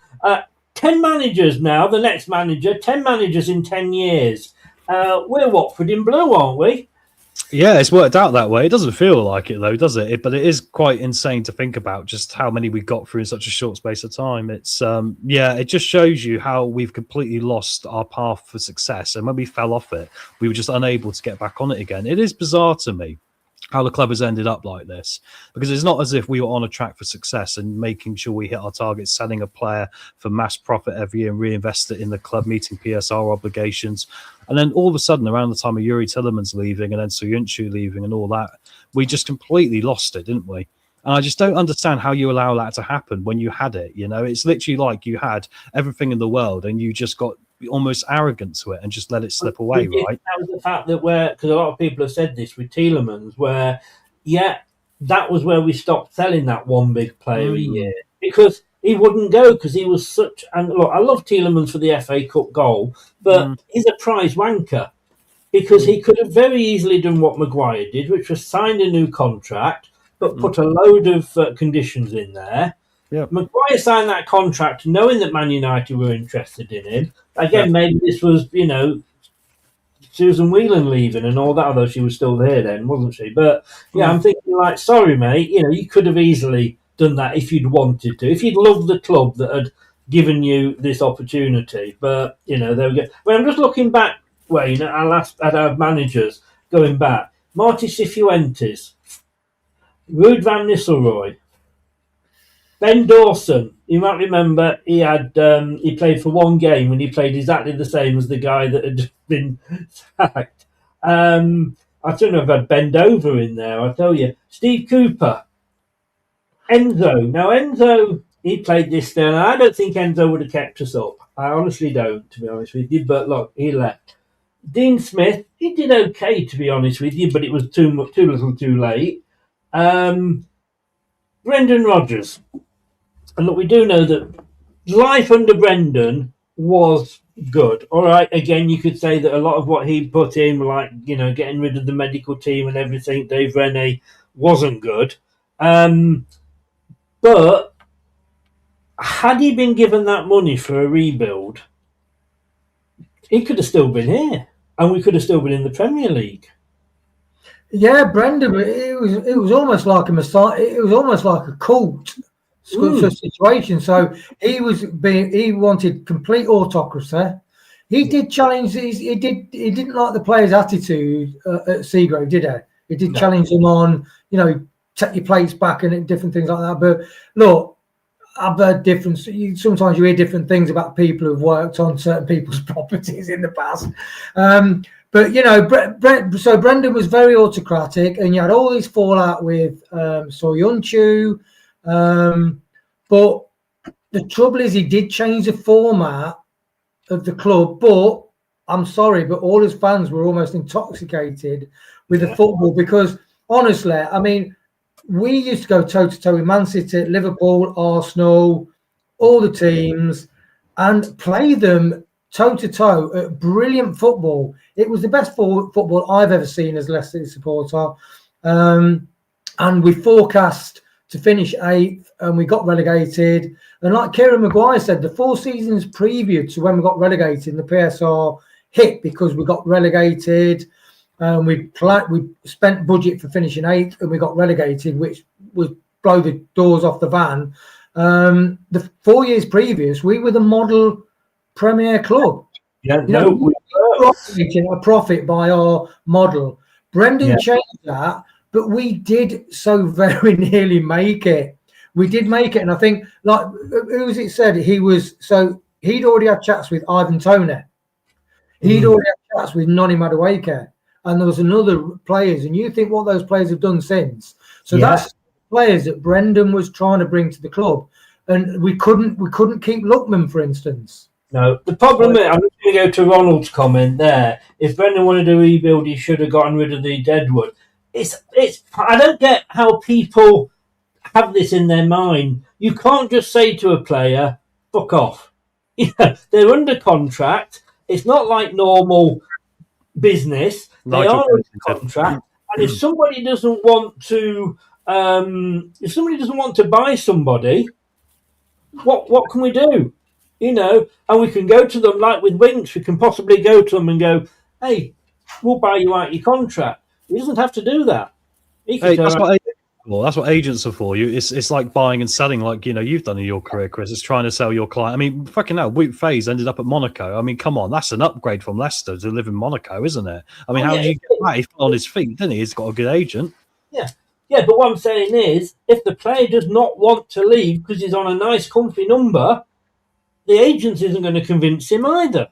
10 managers now, the next manager, 10 managers in 10 years. We're Watford in blue, aren't we? Yeah, it's worked out that way. It doesn't feel like it, though, does it? But it is quite insane to think about just how many we got through in such a short space of time. It's, it just shows you how we've completely lost our path for success. And when we fell off it, we were just unable to get back on it again. It is bizarre to me how the club has ended up like this, because it's not as if we were on a track for success and making sure we hit our targets, selling a player for mass profit every year and reinvest it in the club, meeting PSR obligations. And then all of a sudden, around the time of Yuri Tillemans leaving and then Cifuentes leaving and all that, we just completely lost it, didn't we? And I just don't understand how you allow that to happen when you had it. You know, it's literally like you had everything in the world and you just got almost arrogant to it and just let it slip away, right? That was the fact that because a lot of people have said this with Tielemans, where, that was where we stopped selling that one big player a year because he wouldn't go because he was such. And look, I love Tielemans for the FA Cup goal, but he's a prize wanker because he could have very easily done what Maguire did, which was signed a new contract, but put a load of conditions in there. Yeah. Maguire signed that contract knowing that Man United were interested in him. Again, Yeah. maybe this was, Susan Whelan leaving and all that, although she was still there then, wasn't she? But yeah, I'm thinking like, sorry, mate, you could have easily done that if you'd wanted to, if you'd loved the club that had given you this opportunity. But there we go. Well, I'm just looking back, Wayne, at our managers going back. Marti Cifuentes, Ruud van Nistelrooy, Ben Dawson. You might remember he played for one game when he played exactly the same as the guy that had been sacked. I don't know if I'd bend over in there. I tell you, Steve Cooper, Enzo. Now Enzo, he played this there, and I don't think Enzo would have kept us up. I honestly don't, to be honest with you. But look, he left. Dean Smith, he did okay, to be honest with you, but it was too little, too late. Brendan Rodgers. And look, we do know that life under Brendan was good. All right, again, you could say that a lot of what he put in, like, getting rid of the medical team and everything, Dave Rennie, wasn't good. But had he been given that money for a rebuild, he could have still been here. And we could have still been in the Premier League. Yeah, Brendan, it was almost like a messiah. It was almost like a cult situation. So he wanted complete autocracy. He did challenge. He didn't like the players' attitude at Seagrove, did he? He did challenge them on, take your plates back and different things like that. But look, I've heard different. Sometimes you hear different things about people who've worked on certain people's properties in the past. But so Brendan was very autocratic, and you had all this fallout with Soyuncu. But the trouble is, he did change the format of the club. But I'm sorry, but all his fans were almost intoxicated with the football because, honestly, I mean, we used to go toe to toe with Man City, Liverpool, Arsenal, all the teams, and play them toe to toe at brilliant football. It was the best football I've ever seen as a Leicester supporter. And we forecast to finish 8th, and we got relegated. And like Kieran Maguire said, the 4 seasons previous to when we got relegated, the PSR hit because we got relegated. We spent budget for finishing 8th, and we got relegated, which would blow the doors off the van. The 4 years previous, we were the model Premier club. Yeah, we were operating a profit by our model. Brendan changed that, but we did so very nearly make it. We did make it, and I think, like, who was it said? He'd already had chats with Ivan Toney. He'd already had chats with Noni Madueke, and there was another players, and you think what those players have done since. So that's players that Brendan was trying to bring to the club, and we couldn't keep Lookman, for instance. No, the problem is, I'm just going to go to Ronald's comment there. If Brendan wanted to rebuild, he should have gotten rid of the deadwood. I don't get how people have this in their mind. You can't just say to a player, fuck off. They're under contract. It's not like normal business. They are under contract. And if somebody doesn't want to buy somebody, what can we do? And we can go to them like with Winks. We can possibly go to them and go, hey, we'll buy you out your contract. He doesn't have to do that. That's what agents are for. It's like buying and selling, like you've done in your career, Chris. It's trying to sell your client. I mean, fucking hell, Wout Faes ended up at Monaco. I mean, come on, that's an upgrade from Leicester to live in Monaco, isn't it? I mean, how did you get that? He fell on his feet, didn't he? He's got a good agent. Yeah, but what I'm saying is, if the player does not want to leave because he's on a nice, comfy number, the agent isn't going to convince him either.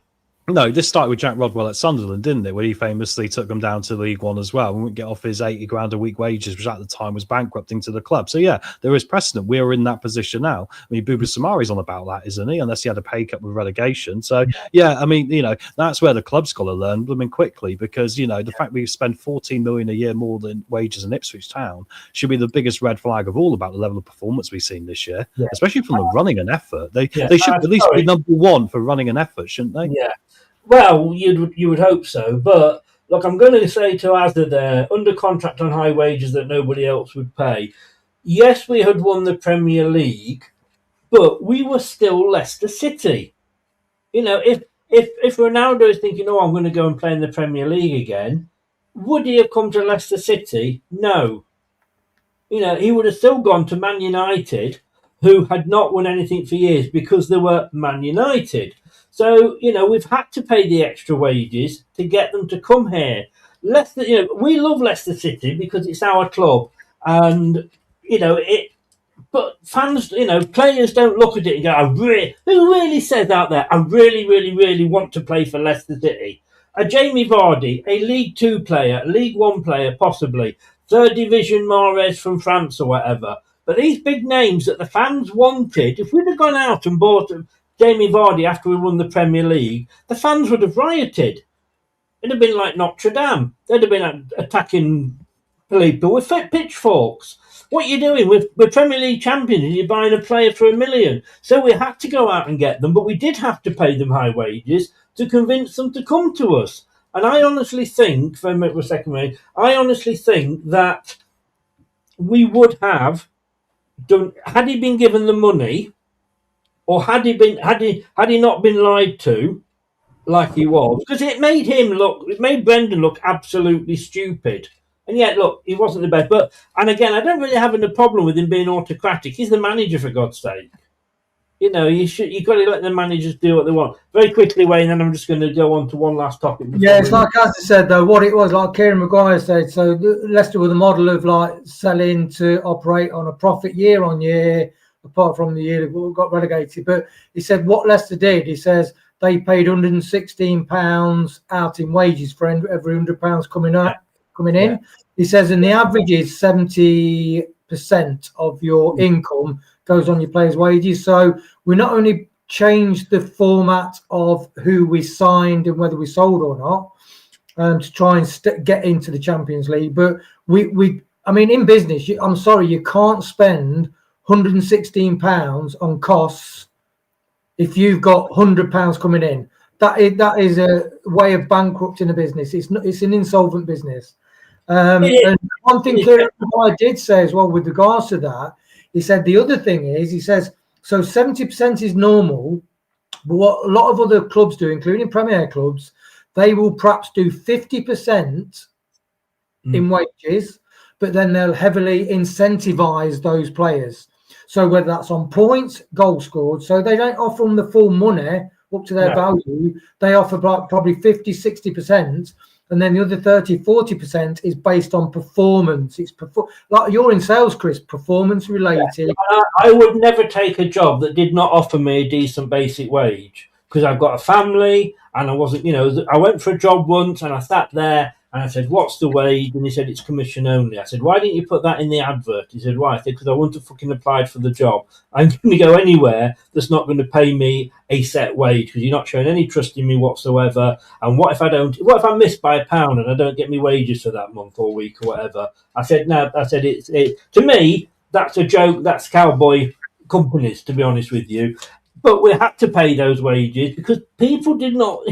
No, this started with Jack Rodwell at Sunderland, didn't it? Where he famously took them down to League One as well and wouldn't get off his 80 grand a week wages, which at the time was bankrupting to the club. So, yeah, there is precedent. We are in that position now. I mean, Bouba Samari's on about that, isn't he? Unless he had a pay cut with relegation. So, yeah, I mean, that's where the club's got to learn blooming quickly because, the fact we spend 14 million a year more than wages in Ipswich Town should be the biggest red flag of all about the level of performance we've seen this year, especially from the running and effort. They should at least be number one for running and effort, shouldn't they? Yeah. Well, you would hope so, but look, I'm going to say to Azza there, under contract on high wages that nobody else would pay. Yes, we had won the Premier League, but we were still Leicester City. You know, if Ronaldo is thinking, oh, I'm going to go and play in the Premier League again, would he have come to Leicester City? No. You know, he would have still gone to Man United, who had not won anything for years because they were Man United. So, you know, we've had to pay the extra wages to get them to come here. Leicester, you know, we love Leicester City because it's our club, and you know it. But fans, you know, players don't look at it and go, who really says out there, I really, really, really want to play for Leicester City? A Jamie Vardy, a League Two player, a League One player, possibly, third division Mahrez from France or whatever. But these big names that the fans wanted, if we'd have gone out and bought Jamie Vardy after we won the Premier League, the fans would have rioted. It'd have been like Notre Dame. They'd have been attacking people with pitchforks. What are you doing? We're Premier League champions and you're buying a player for $1 million. So we had to go out and get them, but we did have to pay them high wages to convince them to come to us. And I honestly think, for a second, I honestly think that we would have done, had he been given the money, or had he not been lied to, like he was, because it made Brendan look absolutely stupid. And yet, look, he wasn't the best. But, and again, I don't really have a problem with him being autocratic. He's the manager, for God's sake. You know, you've got to let the managers do what they want. Very quickly, Wayne, and I'm just going to go on to one last topic. Yeah, it's like I said, though, what it was, like Kieran Maguire said, so Leicester were the model of like selling to operate on a profit year on year, apart from the year that got relegated. But he said what Leicester did, he says they paid £116 out in wages for every £100 coming in. Yeah. He says, and the average is 70% of your income goes on your players' wages. So we not only changed the format of who we signed and whether we sold or not to try and get into the Champions League, but I mean, in business, I'm sorry, you can't spend £116 on costs if you've got £100 coming in. That is a way of bankrupting a business. It's an insolvent business. And one thing I did say as well with regards to that, he said the other thing is, he says, so 70% is normal, but what a lot of other clubs do, including Premier clubs, they will perhaps do 50% in wages, but then they'll heavily incentivize those players. So whether that's on points, goals scored, so they don't offer them the full money up to their value. They offer probably 50, 60%. And then the other 30, 40% is based on performance. It's like you're in sales, Chris, performance related. Yeah. I would never take a job that did not offer me a decent basic wage because I've got a family and I wasn't, you know, I went for a job once and I sat there and I said, what's the wage? And he said, it's commission only. I said, why didn't you put that in the advert? He said, why? I said, because I wouldn't have fucking applied for the job. I'm going to go anywhere that's not going to pay me a set wage because you're not showing any trust in me whatsoever. And what if I miss by £1 and I don't get me wages for that month or week or whatever? I said, no, I said, to me, that's a joke. That's cowboy companies, to be honest with you. But we had to pay those wages because people did not.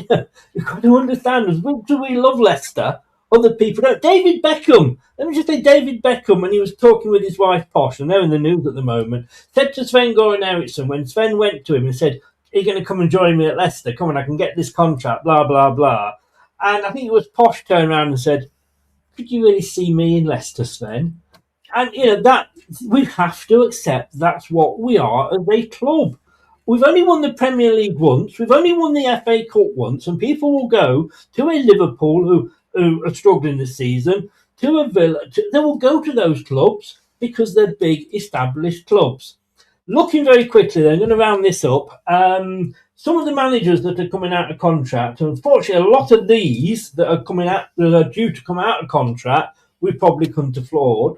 You've got to understand, as much as we love Leicester, other people don't. David Beckham, let me just say, David Beckham, when he was talking with his wife Posh, and they're in the news at the moment, said to Sven-Goran Eriksson, when Sven went to him and said, are you going to come and join me at Leicester? Come on, I can get this contract, blah, blah, blah. And I think it was Posh turned around and said, could you really see me in Leicester, Sven? And, you know, that we have to accept that's what we are as a club. We've only won the Premier League once. We've only won the FA Cup once. And people will go to a Liverpool who are struggling this season, to a Villa. They will go to those clubs because they're big, established clubs. Looking very quickly, then, I'm going to round this up. Some of the managers that are coming out of contract, unfortunately, a lot of these that are due to come out of contract, we probably couldn't afford.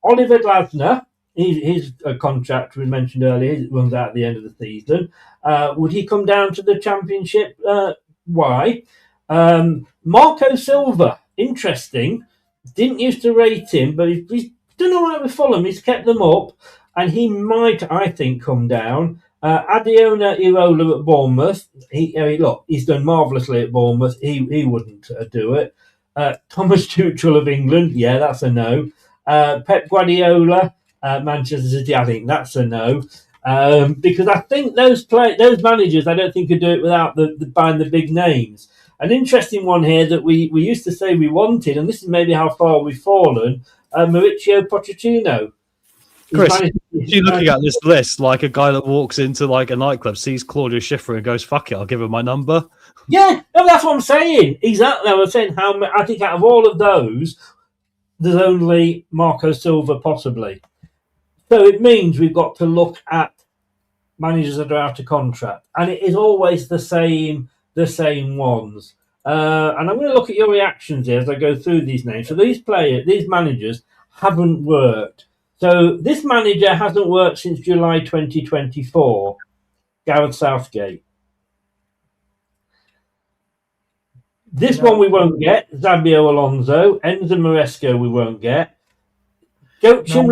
Oliver Glasner, his contract we mentioned earlier runs out at the end of the season. Would he come down to the Championship? Why? Marco Silva, interesting. Didn't used to rate him, but he's done all right with Fulham. He's kept them up, and he might, I think, come down. Adiola Irola at Bournemouth. He's done marvellously at Bournemouth. He wouldn't do it. Thomas Tuchel of England, yeah, that's a no. Pep Guardiola, Manchester City, I think that's a no. Because I think those managers, I don't think could do it without buying the big names. An interesting one here that we used to say we wanted, and this is maybe how far we've fallen, Mauricio Pochettino. Chris, you're looking at this list like a guy that walks into like a nightclub, sees Claudia Schiffer and goes, fuck it, I'll give her my number. Yeah, no, that's what I'm saying. Exactly. I was saying I think out of all of those, there's only Marco Silva possibly. So it means we've got to look at managers that are out of contract, and it is always the same ones. And I'm going to look at your reactions here as I go through these names. So these managers haven't worked. So this manager hasn't worked since July 2024. Gareth Southgate. This one we won't get. Zabio Alonso. Enzo Maresco we won't get. Joachim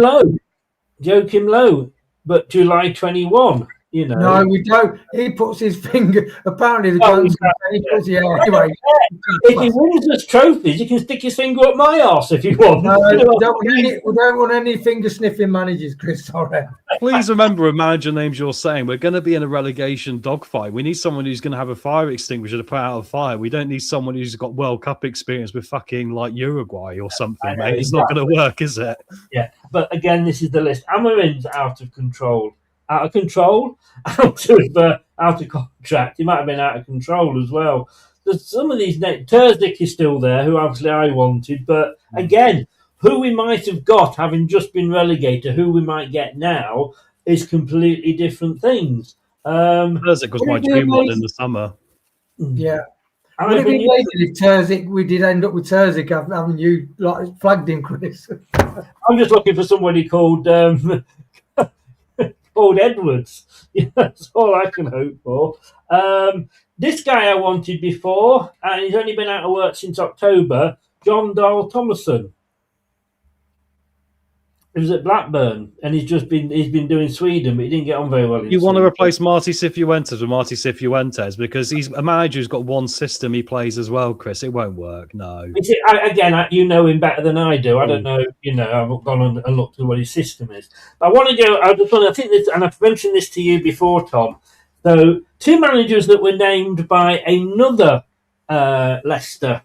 Low. But July 21. You know. No, we don't. He puts his finger. Apparently, the guns. Anyway. If he wins us trophies, you can stick his finger up my arse if you want. No, we don't want any finger sniffing managers, Chris. Sorry. Please remember a manager names you're saying. We're going to be in a relegation dogfight. We need someone who's going to have a fire extinguisher to put out a fire. We don't need someone who's got World Cup experience with fucking like Uruguay or something, mate. It's not going to work, is it? Yeah, but again, this is the list. Amarin's out of control. Out of contract. He might have been out of control as well. There's some of these names. Terzic is still there, who obviously I wanted, but again, who we might have got having just been relegated, who we might get now, is completely different things. Terzic was my dream one in the summer. Yeah. Would it be amazing if Terzic, we did end up with Terzic, haven't you like flagged him, Chris? I'm just looking for somebody called Edwards. Yeah, that's all I can hope for. This guy I wanted before, and he's only been out of work since October, John Dahl Thomason. He was at Blackburn, and he's been doing Sweden, but he didn't get on very well. You want to replace Marti Cifuentes with Marti Cifuentes because he's a manager who's got one system he plays as well, Chris. It won't work. No. You know him better than I do. I don't know. You know, I've gone and looked at what his system is. But I want to go. I think this, and I've mentioned this to you before, Tom. So, two managers that were named by another Leicester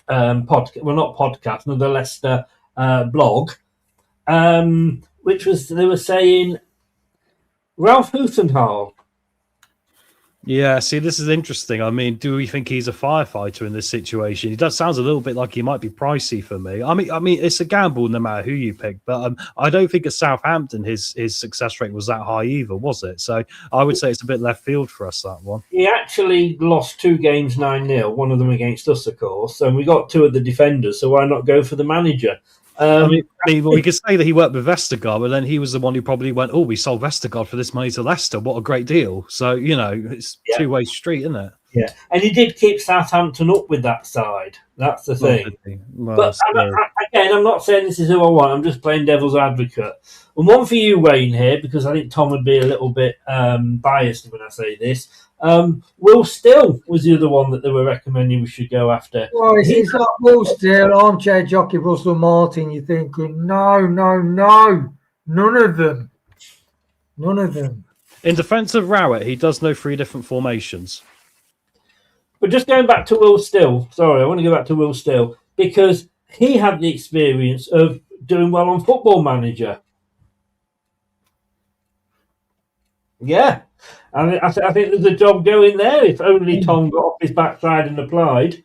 podcast. Well, not podcast. Another Leicester blog. Which was, they were saying, Ralph Hootenhall. Yeah, see, this is interesting. I mean, do we think he's a firefighter in this situation? He does sounds a little bit like he might be pricey for me. I mean, it's a gamble no matter who you pick, but I don't think at Southampton his success rate was that high either, was it? So I would say it's a bit left field for us, that one. He actually lost 2 games 9-0, one of them against us, of course, and we got 2 of the defenders, so why not go for the manager? We could say that he worked with Vestergaard, but then he was the one who probably went, we sold Vestergaard for this money to Leicester. What a great deal. So, you know, it's two-way street, isn't it? Yeah, and he did keep Southampton up with that side. That's the thing. But again, I'm not saying this is who I want. I'm just playing devil's advocate. And one for you, Wayne, here, because I think Tom would be a little bit biased when I say this. Will Still was the other one that they were recommending we should go after. Well, it's not Will Still, armchair jockey Russell Martin. You're thinking, no, none of them. In defence of Rowett, he does know 3 different formations. But just going back to Will Still, sorry, I want to go back to Will Still, because he had the experience of doing well on Football Manager. Yeah. And I think there's a job going there if only Tom got off his backside and applied.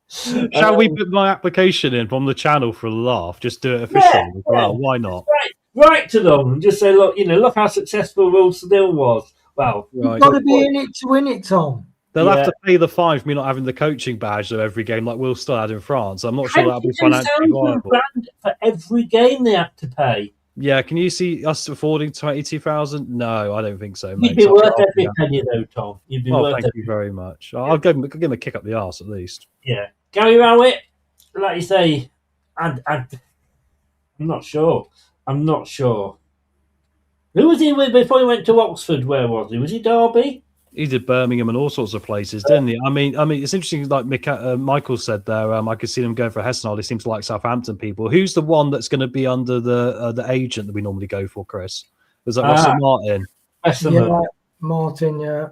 Shall we put my application in from the channel for a laugh? Just do it officially as well. Why not? Right to them and just say, look how successful Will Still was. Well, you've got to be in it to win it, Tom. They'll have to pay the fine for me not having the coaching badge of every game like Will Still had in France. I'm not sure that'll be financially viable. For every game they have to pay. Yeah, can you see us affording 22,000? No, I don't think so, mate. You'd be worth every penny, though, Tom. You'd be worth thank you very much. I'll give him a kick up the arse at least. Yeah, Gary Rowett, like you say, I'm not sure. Who was he with before he went to Oxford? Where was he? Was he Derby? He did Birmingham and all sorts of places, didn't he? I mean, it's interesting. Like Michael said there, I could see them going for Hessenal. He seems to like Southampton people. Who's the one that's going to be under the agent that we normally go for, Chris? Is that Russell Martin? Yeah, Martin. Yeah.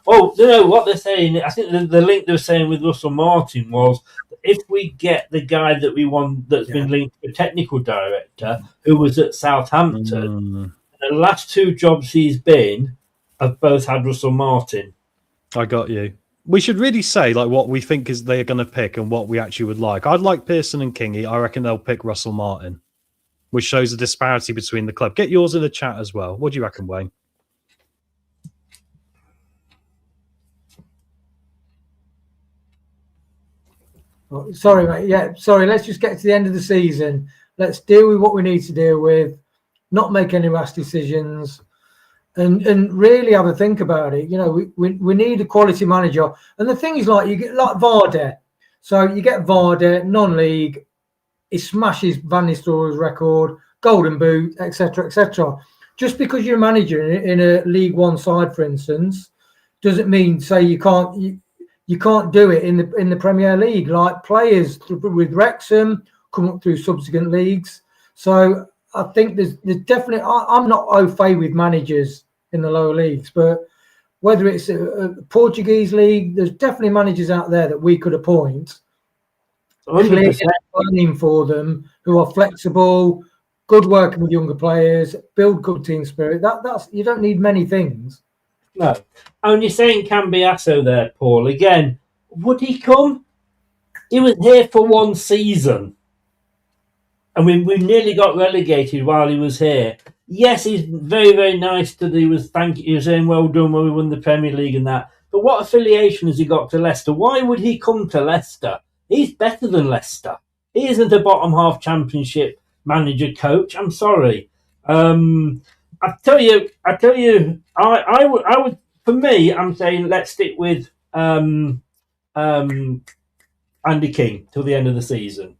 Oh, you know what they're saying? I think the link they were saying with Russell Martin was if we get the guy that we want that's been linked to a technical director who was at Southampton, the last 2 jobs he's been have both had Russell Martin. I got you. We should really say like what we think is they're going to pick and what we actually would like. I'd like Pearson and Kingy. I reckon they'll pick Russell Martin, which shows a disparity between the club. Get yours in the chat as well. What do you reckon, Wayne? Oh, sorry, mate. Yeah, sorry. Let's just get to the end of the season. Let's deal with what we need to deal with, not make any rash decisions, and really have a think about it. You know, we need a quality manager. And the thing is, like, you get like Vardy. So you get Vardy, non-league. He smashes Van Nistelrooy's record, Golden Boot, etc., etc. Just because you're a manager in a League One side, for instance, doesn't mean say you can't do it in the Premier League. Like players with Wrexham come up through subsequent leagues. So I think there's definitely. I'm not au fait with managers in the lower leagues, but whether it's a Portuguese league, there's definitely managers out there that we could appoint. Clear planning for them who are flexible, good working with younger players, build good team spirit. That's you don't need many things. No. And you're saying Cambiasso there, Paul. Again, would he come? He was here for 1 season. And we nearly got relegated while he was here. Yes, he's very, very nice that he was saying well done when we won the Premier League and that. But what affiliation has he got to Leicester? Why would he come to Leicester? He's better than Leicester. He isn't a bottom half championship manager coach. I'm sorry. I tell you, I would. For me, I'm saying let's stick with Andy King till the end of the season.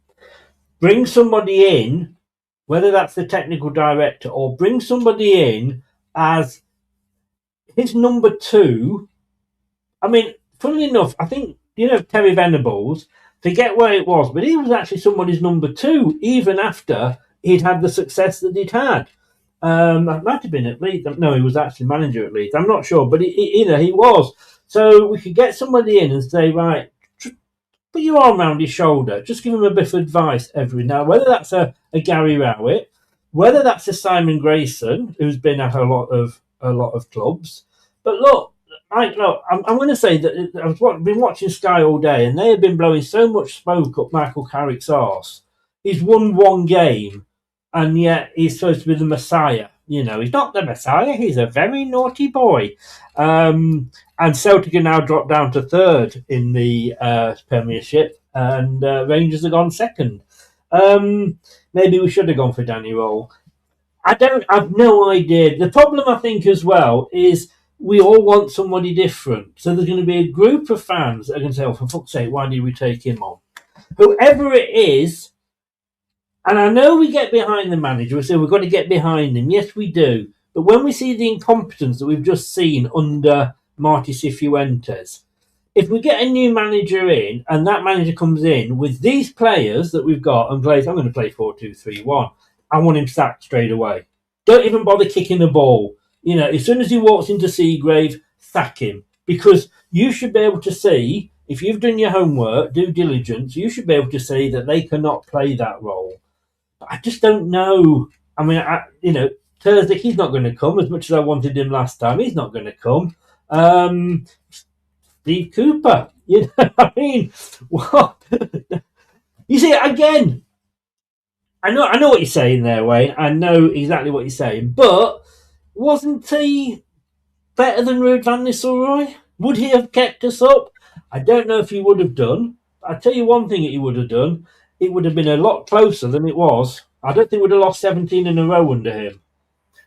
Bring somebody in, whether that's the technical director, or bring somebody in as his number 2. I mean, funnily enough, I think Terry Venables. Forget where it was, but he was actually somebody's number 2 even after he'd had the success that he'd had. It might have been at Leeds. No, he was actually manager at Leeds. I'm not sure, but he was. So we could get somebody in and say, right, put your arm around his shoulder. Just give him a bit of advice every now. Whether that's a Gary Rowett, whether that's a Simon Grayson, who's been at a lot of clubs. But look, I'm going to say that I've been watching Sky all day, and they have been blowing so much smoke up Michael Carrick's arse. He's won 1 game. And yet he's supposed to be the Messiah. He's not the Messiah. He's a very naughty boy. And Celtic are now dropped down to 3rd in the Premiership, and Rangers have gone 2nd. Maybe we should have gone for Danny Roll. I've no idea. The problem, I think, as well, is we all want somebody different. So there's going to be a group of fans that are going to say, oh, for fuck's sake, why did we take him on? Whoever it is. And I know we get behind the manager. We say we've got to get behind him. Yes, we do. But when we see the incompetence that we've just seen under Marti Cifuentes, if we get a new manager in and that manager comes in with these players that we've got and plays, I'm going to play 4-2-3-1, I want him sacked straight away. Don't even bother kicking the ball. As soon as he walks into Seagrave, sack him. Because you should be able to see, if you've done your homework, due diligence, you should be able to see that they cannot play that role. I just don't know. I mean, Thursday, he's not going to come as much as I wanted him last time. He's not going to come. Steve Cooper, I mean, what? You see, again, I know what you're saying there, Wayne. I know exactly what you're saying. But wasn't he better than Ruud van Nistelrooy? Would he have kept us up? I don't know if he would have done. I'll tell you one thing that he would have done. It would have been a lot closer than it was. I don't think we'd have lost 17 in a row under him.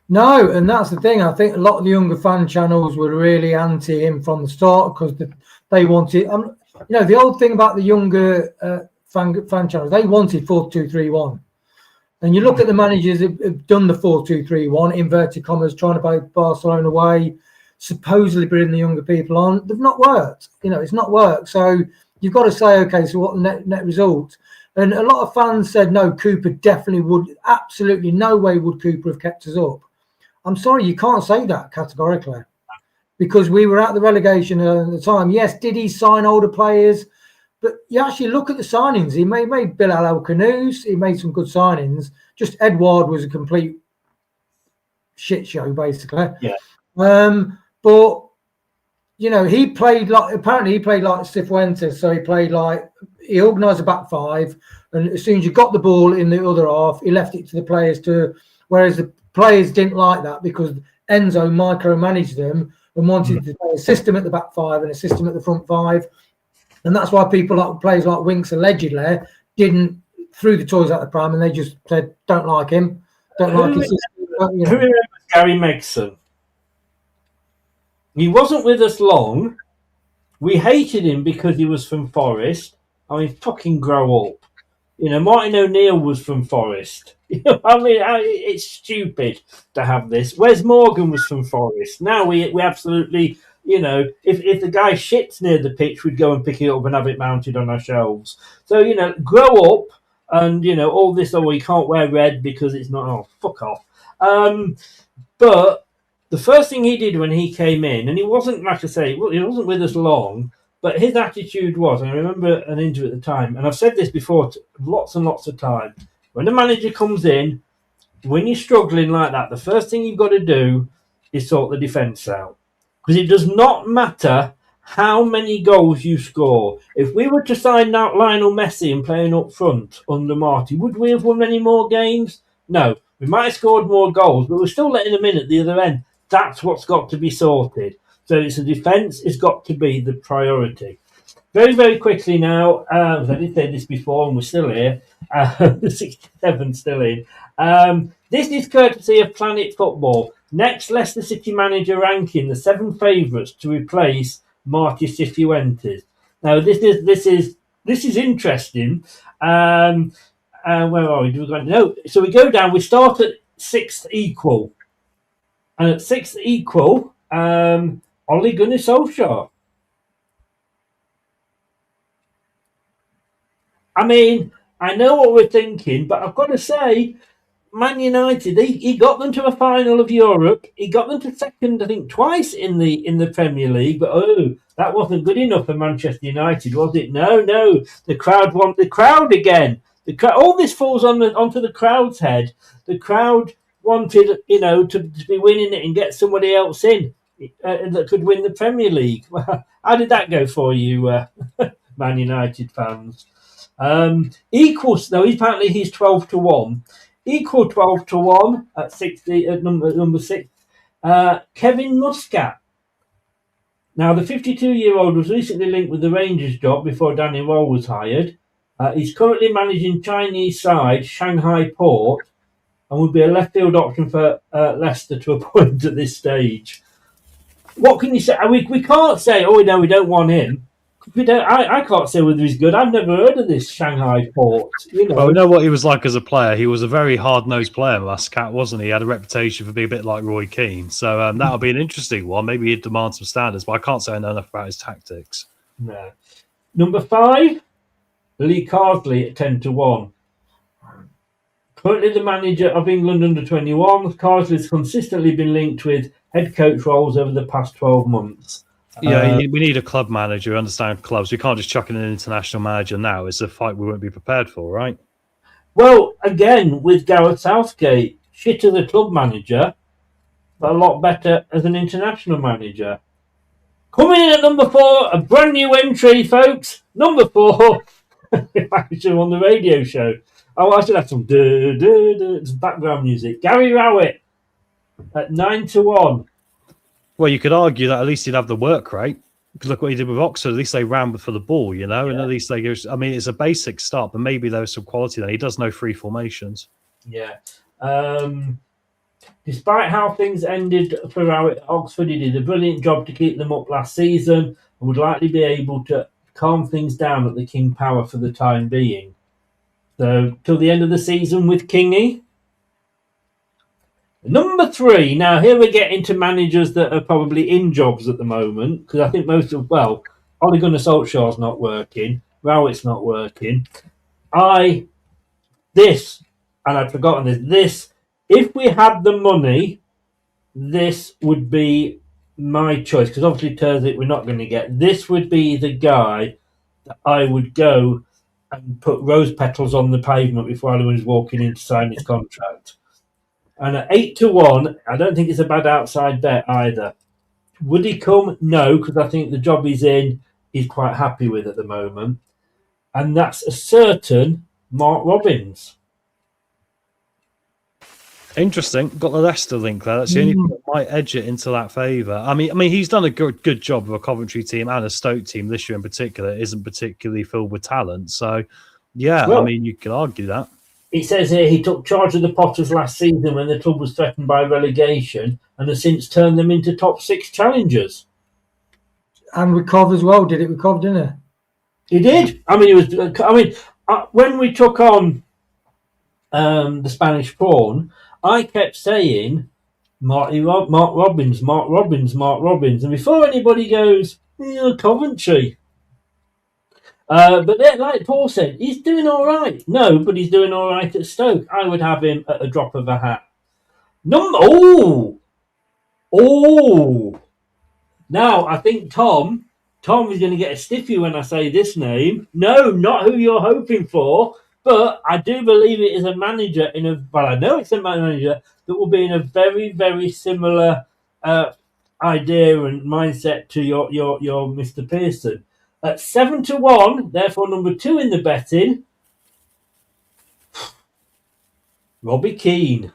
No, and that's the thing. I think a lot of the younger fan channels were really anti him from the start because they wanted. The old thing about the younger fan channels, they wanted 4-2-3-1. And you look at the managers who've done the 4-2-3-1, inverted commas, trying to play Barcelona away. supposedly bring the younger people on, they've not worked. It's not worked. So you've got to say, okay, so what the net result? And a lot of fans said, no, Cooper definitely would. Absolutely no way would Cooper have kept us up. I'm sorry, you can't say that categorically, because we were at the relegation at the time. Yes, did he sign older players? But you actually look at the signings. He made Bill Canoes. He made some good signings. Just Edward was a complete shit show, basically. Yeah. But he played like Cifuentes. So he organised a back five, and as soon as you got the ball in the other half, he left it to the players whereas the players didn't like that, because Enzo micromanaged them and wanted to play a system at the back five and a system at the front five. And that's why players like Winks allegedly didn't threw the toys out the pram, and they just said, don't like him, don't like his system. Who remembers Gary Megson? He wasn't with us long. We hated him because he was from Forest. I mean, fucking grow up. Martin O'Neill was from Forest. It's stupid to have this. Wes Morgan was from Forest. Now we absolutely, if the guy shits near the pitch, we'd go and pick it up and have it mounted on our shelves. So, grow up and, all this, we can't wear red because it's not, fuck off. But the first thing he did when he came in, and he wasn't, like I say, he wasn't with us long, but his attitude was, and I remember an interview at the time, and I've said this before lots and lots of time, when the manager comes in, when you're struggling like that, the first thing you've got to do is sort the defence out. Because it does not matter how many goals you score. If we were to sign out Lionel Messi and playing up front under Marti, would we have won any more games? No. We might have scored more goals, but we're still letting them in at the other end. That's what's got to be sorted. So it's the defence has got to be the priority. Very, very quickly now, I did say this before and we're still here, 67 still in. This is courtesy of Planet Football. Next Leicester City manager ranking, the 7 favourites to replace Marti Cifuentes. Now this is interesting. Where are we? No. So we go down. We start at 6th equal, and at 6th equal, Ole Gunnar Solskjaer. I mean, I know what we're thinking, but I've got to say, Man United, he got them to a final of Europe. He got them to second, I think, twice in the Premier League. But that wasn't good enough for Manchester United, was it? No. The crowd want the crowd again. All this falls onto the crowd's head. The crowd wanted, to be winning it and get somebody else in that could win the Premier League. How did that go for you, Man United fans? Equals though, apparently he's 12-1. Equal 12-1 at 60 at number 6. Kevin Muscat. Now the 52-year-old was recently linked with the Rangers job before Danny Roll was hired. He's currently managing Chinese side Shanghai Port and would be a left field option for Leicester to appoint at this stage. What can you say? We can't say, we don't want him. I can't say whether he's good. I've never heard of this Shanghai Port. Well, we know what he was like as a player. He was a very hard-nosed player, Muscat, wasn't he? He had a reputation for being a bit like Roy Keane. So that'll be an interesting one. Maybe he'd demand some standards, but I can't say I know enough about his tactics. No. Number 5, Lee Carsley at 10-1. Currently the manager of England under-21, Carsley's consistently been linked with head coach roles over the past 12 months. Yeah, we need a club manager who understands clubs. We can't just chuck in an international manager now. It's a fight we won't be prepared for, right? Well, again, with Gareth Southgate, shit as a club manager, but a lot better as an international manager. Coming in at number 4, a brand new entry, folks. Number 4, manager on the radio show. I should have some background music. Gary Rowett at 9-1. Well, you could argue that at least he'd have the work rate. Because look what he did with Oxford. At least they ran for the ball, and at least they go. I mean, it's a basic start, but maybe there's some quality there. He does know free formations. Yeah. Despite how things ended for Rowett at Oxford, he did a brilliant job to keep them up last season and would likely be able to calm things down at the King Power for the time being. So, till the end of the season with Kingy. Number 3. Now, here we're getting to managers that are probably in jobs at the moment, because I think most of, well, Ole Gunnar Solskjaer's not working, Rowett's not working. This, and I'd forgotten this, if we had the money, this would be my choice, because obviously Terzic we're not going to get. This would be the guy that I would go and put rose petals on the pavement before anyone is walking in to sign his contract. And at 8-1, I don't think it's a bad outside bet either. Would he come? No, because I think the job he's in, he's quite happy with at the moment. And that's a certain Mark Robins. Interesting. Got the Leicester link there. That's the only thing that might edge it into that favour. I mean, he's done a good job of a Coventry team and a Stoke team this year in particular. It isn't particularly filled with talent. So, yeah, well, I mean, you could argue that. It says here he took charge of the Potters last season when the club was threatened by relegation and has since turned them into top 6 challengers. And with Cov as well. Did it with Cov, didn't it? He did. I mean, when we took on the Spanish Prawn, I kept saying Mark Robins. And before anybody goes, Coventry. But then, like Paul said, he's doing all right. No, but he's doing all right at Stoke. I would have him at a drop of a hat. Now, I think Tom is going to get a stiffy when I say this name. No, not who you're hoping for, but I do believe it is a manager I know it's a manager that will be in a very, very similar idea and mindset to your Mr. Pearson. At 7-1, therefore number 2 in the betting, Robbie Keane.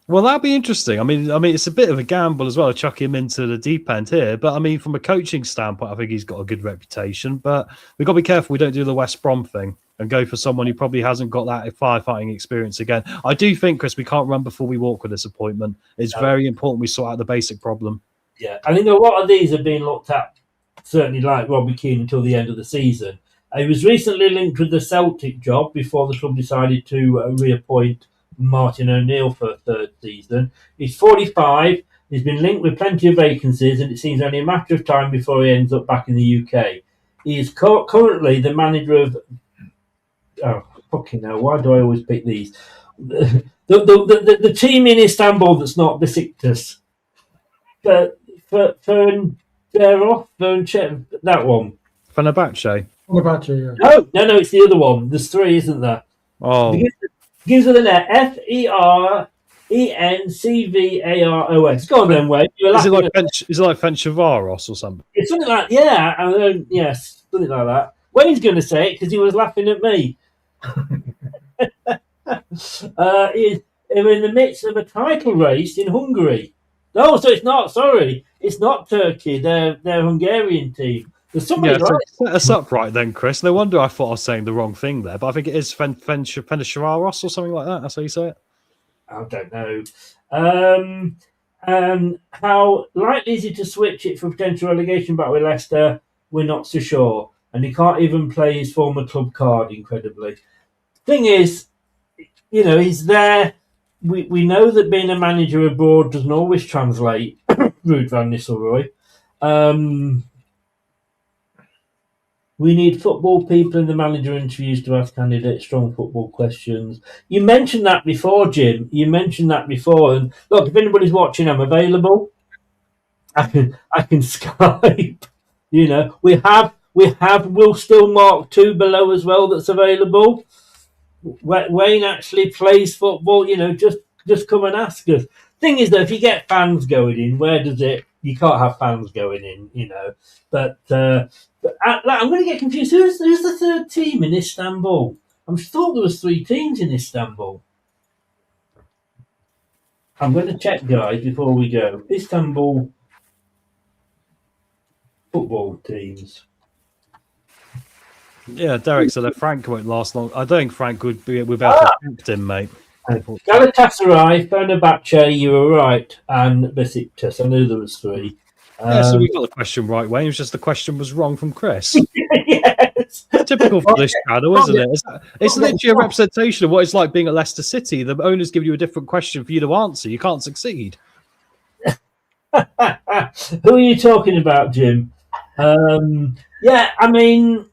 Well, that'd be interesting. I mean, it's a bit of a gamble as well to chuck him into the deep end here. But I mean, from a coaching standpoint, I think he's got a good reputation. But we've got to be careful we don't do the West Brom thing and go for someone who probably hasn't got that firefighting experience again. I do think, Chris, we can't run before we walk with this appointment. It's very important we sort out the basic problem. Yeah, I think a lot of these are being looked at, certainly like Robbie Keane, until the end of the season. He was recently linked with the Celtic job before the club decided to reappoint Martin O'Neill for a 3rd season. He's 45. He's been linked with plenty of vacancies, and it seems only a matter of time before he ends up back in the UK. He is currently the manager of... Oh, fucking hell, why do I always pick these? The team in Istanbul that's not Besiktas. But Fern... that one. Fenerbahce? Fenerbahce, yeah. No, it's the other one. There's 3, isn't there? Oh. Begins with an F, Ferencvaros. Go on then, Wade. Is it like Fenerbahce or something? It's something like, yes, something like that. Wayne's going to say it because he was laughing at me. We're in the midst of a title race in Hungary. No, so it's not. Sorry, it's not Turkey. They're Hungarian team. There's somebody right. So set us up right then, Chris. No wonder I thought I was saying the wrong thing there, but I think it is Fenerbahce or something like that. That's how you say it. I don't know. How likely is he to switch it for potential relegation battle with Leicester? We're not so sure, and he can't even play his former club card. Incredibly, thing is, he's there. We know that being a manager abroad doesn't always translate. Ruud van Nistelrooy. We need football people in the manager interviews to ask candidates strong football questions. You mentioned that before, Jim. And look, if anybody's watching, I'm available. I can Skype. We'll still mark 2 below as well. That's available. Wayne actually plays football. Just come and ask us. Thing is, though, if you get fans going in, where does it? You can't have fans going in, But I'm going to get confused. Who's the 3rd team in Istanbul? I thought there was 3 teams in Istanbul. I'm going to check, guys, before we go. Istanbul football teams. Yeah, Derek said that Frank won't last long. I don't think Frank would be able to protect him, mate. Galatasaray, Fenerbahce, you were right, and Besiktas. I knew there was 3. So we got the question right, Wayne. It was just the question was wrong from Chris. Yes. Typical for this channel, isn't it? It's literally a representation of what it's like being at Leicester City. The owners give you a different question for you to answer. You can't succeed. Who are you talking about, Jim? Yeah, I mean,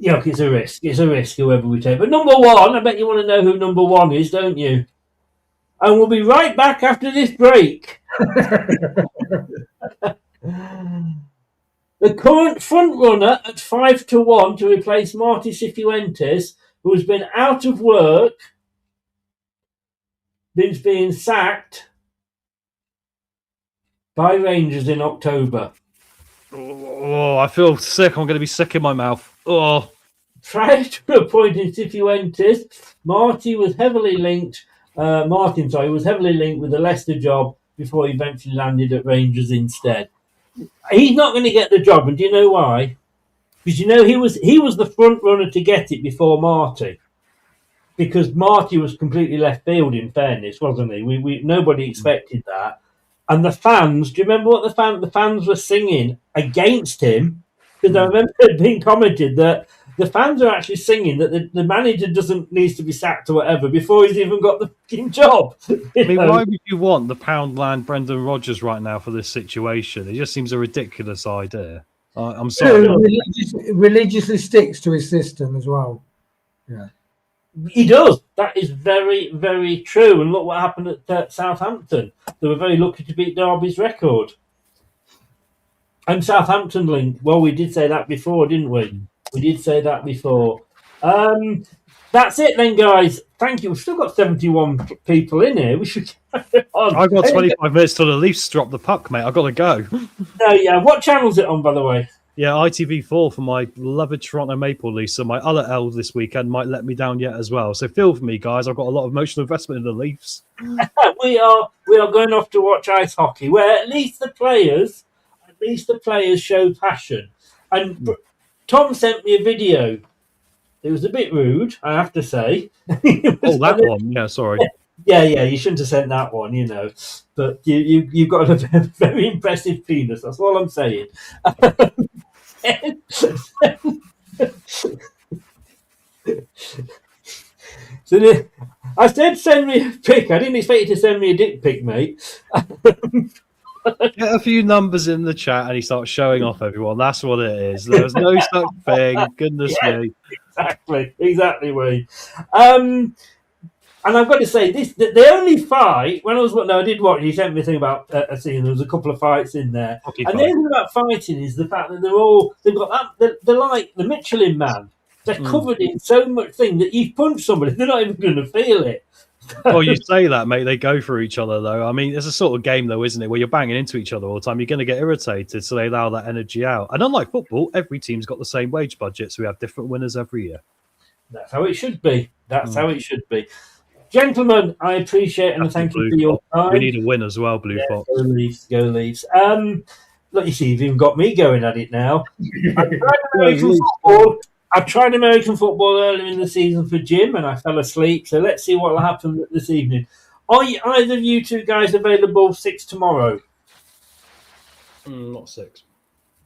it's a risk. It's a risk, whoever we take. But number one, I bet you want to know who number one is, don't you? And we'll be right back after this break. The current front runner at 5-1 to replace Marti Cifuentes, who has been out of work, since being sacked by Rangers in October. Oh, I feel sick. I'm going to be sick in my mouth. Oh. Prior to appointing Cifuentes, Martin was heavily linked with the Leicester job before he eventually landed at Rangers instead. He's not going to get the job, and do you know why? Because he was the front runner to get it before Marti. Because Marti was completely left field, in fairness, wasn't he? Nobody expected that. And the fans, do you remember what the fans were singing against him? Because I remember it being commented that the fans are actually singing that the manager needs to be sacked or whatever before he's even got the fucking job. Why would you want the Poundland Brendan Rodgers right now for this situation? It just seems a ridiculous idea. I'm sorry. Religiously sticks to his system as well. Yeah. He does. That is very, very true. And look what happened at Southampton. They were very lucky to beat Derby's record. And Southampton link. Well, we did say that before, didn't we? We did say that before. That's it then, guys. Thank you. We've still got 71 people in here. We should carry on. I've got 25 minutes till the Leafs drop the puck, mate. I've got to go. No, yeah. What channel's it on, by the way? Yeah, ITV4 for my beloved Toronto Maple Leafs. So my other L this weekend might let me down yet as well. So feel for me, guys. I've got a lot of emotional investment in the Leafs. We are going off to watch ice hockey, where at least the players show passion. And Tom sent me a video. It was a bit rude, I have to say. That one. Yeah, sorry. Yeah, you shouldn't have sent that one, But you've got a very impressive penis. That's all I'm saying. So I said send me a pic. I didn't expect you to send me a dick pic, mate. Get a few numbers in the chat and he starts showing off everyone. That's what it is. There's no such thing. Goodness me. Exactly, Wayne. And I've got to say, the only fight, I did watch, you sent me a thing about a scene, there was a couple of fights in there. Hockey and fight. the only thing about fighting is the fact that they've got that, they're like the Michelin Man. They're covered in so much thing that you punch somebody, they're not even going to feel it. Well, you say that, mate. They go for each other, though. I mean, it's a sort of game, though, isn't it? Where you're banging into each other all the time. You're going to get irritated, so they allow that energy out. And unlike football, every team's got the same wage budget, so we have different winners every year. That's how it should be. How it should be. Gentlemen, I appreciate and thank you for your time. We need a win as well, Blue Fox. Go Leafs. Look, you see, you've even got me going at it now. I tried American football earlier in the season for Jim, and I fell asleep. So let's see what will happen this evening. Are either of you two guys available 6 tomorrow? Not 6.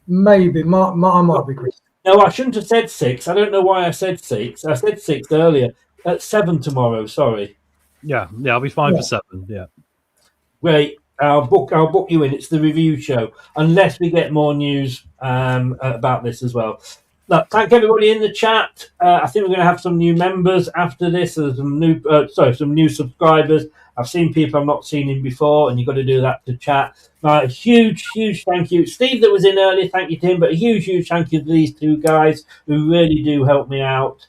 Maybe. I might be Chris. No, I shouldn't have said 6. I don't know why I said 6. I said 6 earlier. At 7 tomorrow, sorry. Yeah, I'll be fine for 7, yeah. Great. I'll book you in. It's the review show, unless we get more news about this as well. Look, thank everybody in the chat. I think we're going to have some new members after this. There's some new subscribers. I've seen people I've not seen in before, and you've got to do that to chat. A huge thank you. Steve that was in earlier, thank you to him, but a huge thank you to these two guys who really do help me out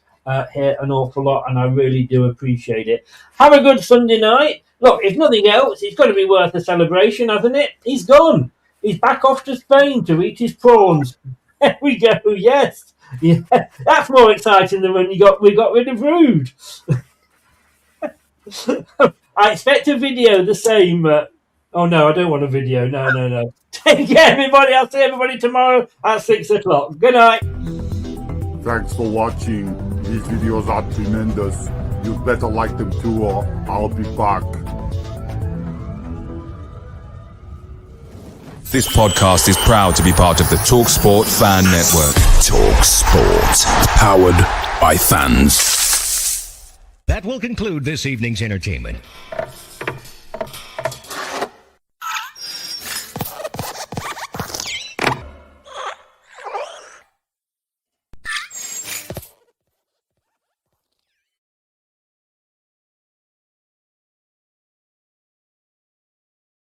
here an awful lot, and I really do appreciate it. Have a good Sunday night. Look, if nothing else, it's got to be worth a celebration, hasn't it? He's gone. He's back off to Spain to eat his prawns. There we go. Yes. Yeah. That's more exciting than when we got rid of Rude. I expect a video the same. Oh, no, I don't want a video. No. Take care, everybody. I'll see everybody tomorrow at 6 o'clock. Good night. Thanks for watching. These videos are tremendous. You better like them too, or I'll be back. This podcast is proud to be part of the TalkSport Fan Network. TalkSport. Powered by fans. That will conclude this evening's entertainment.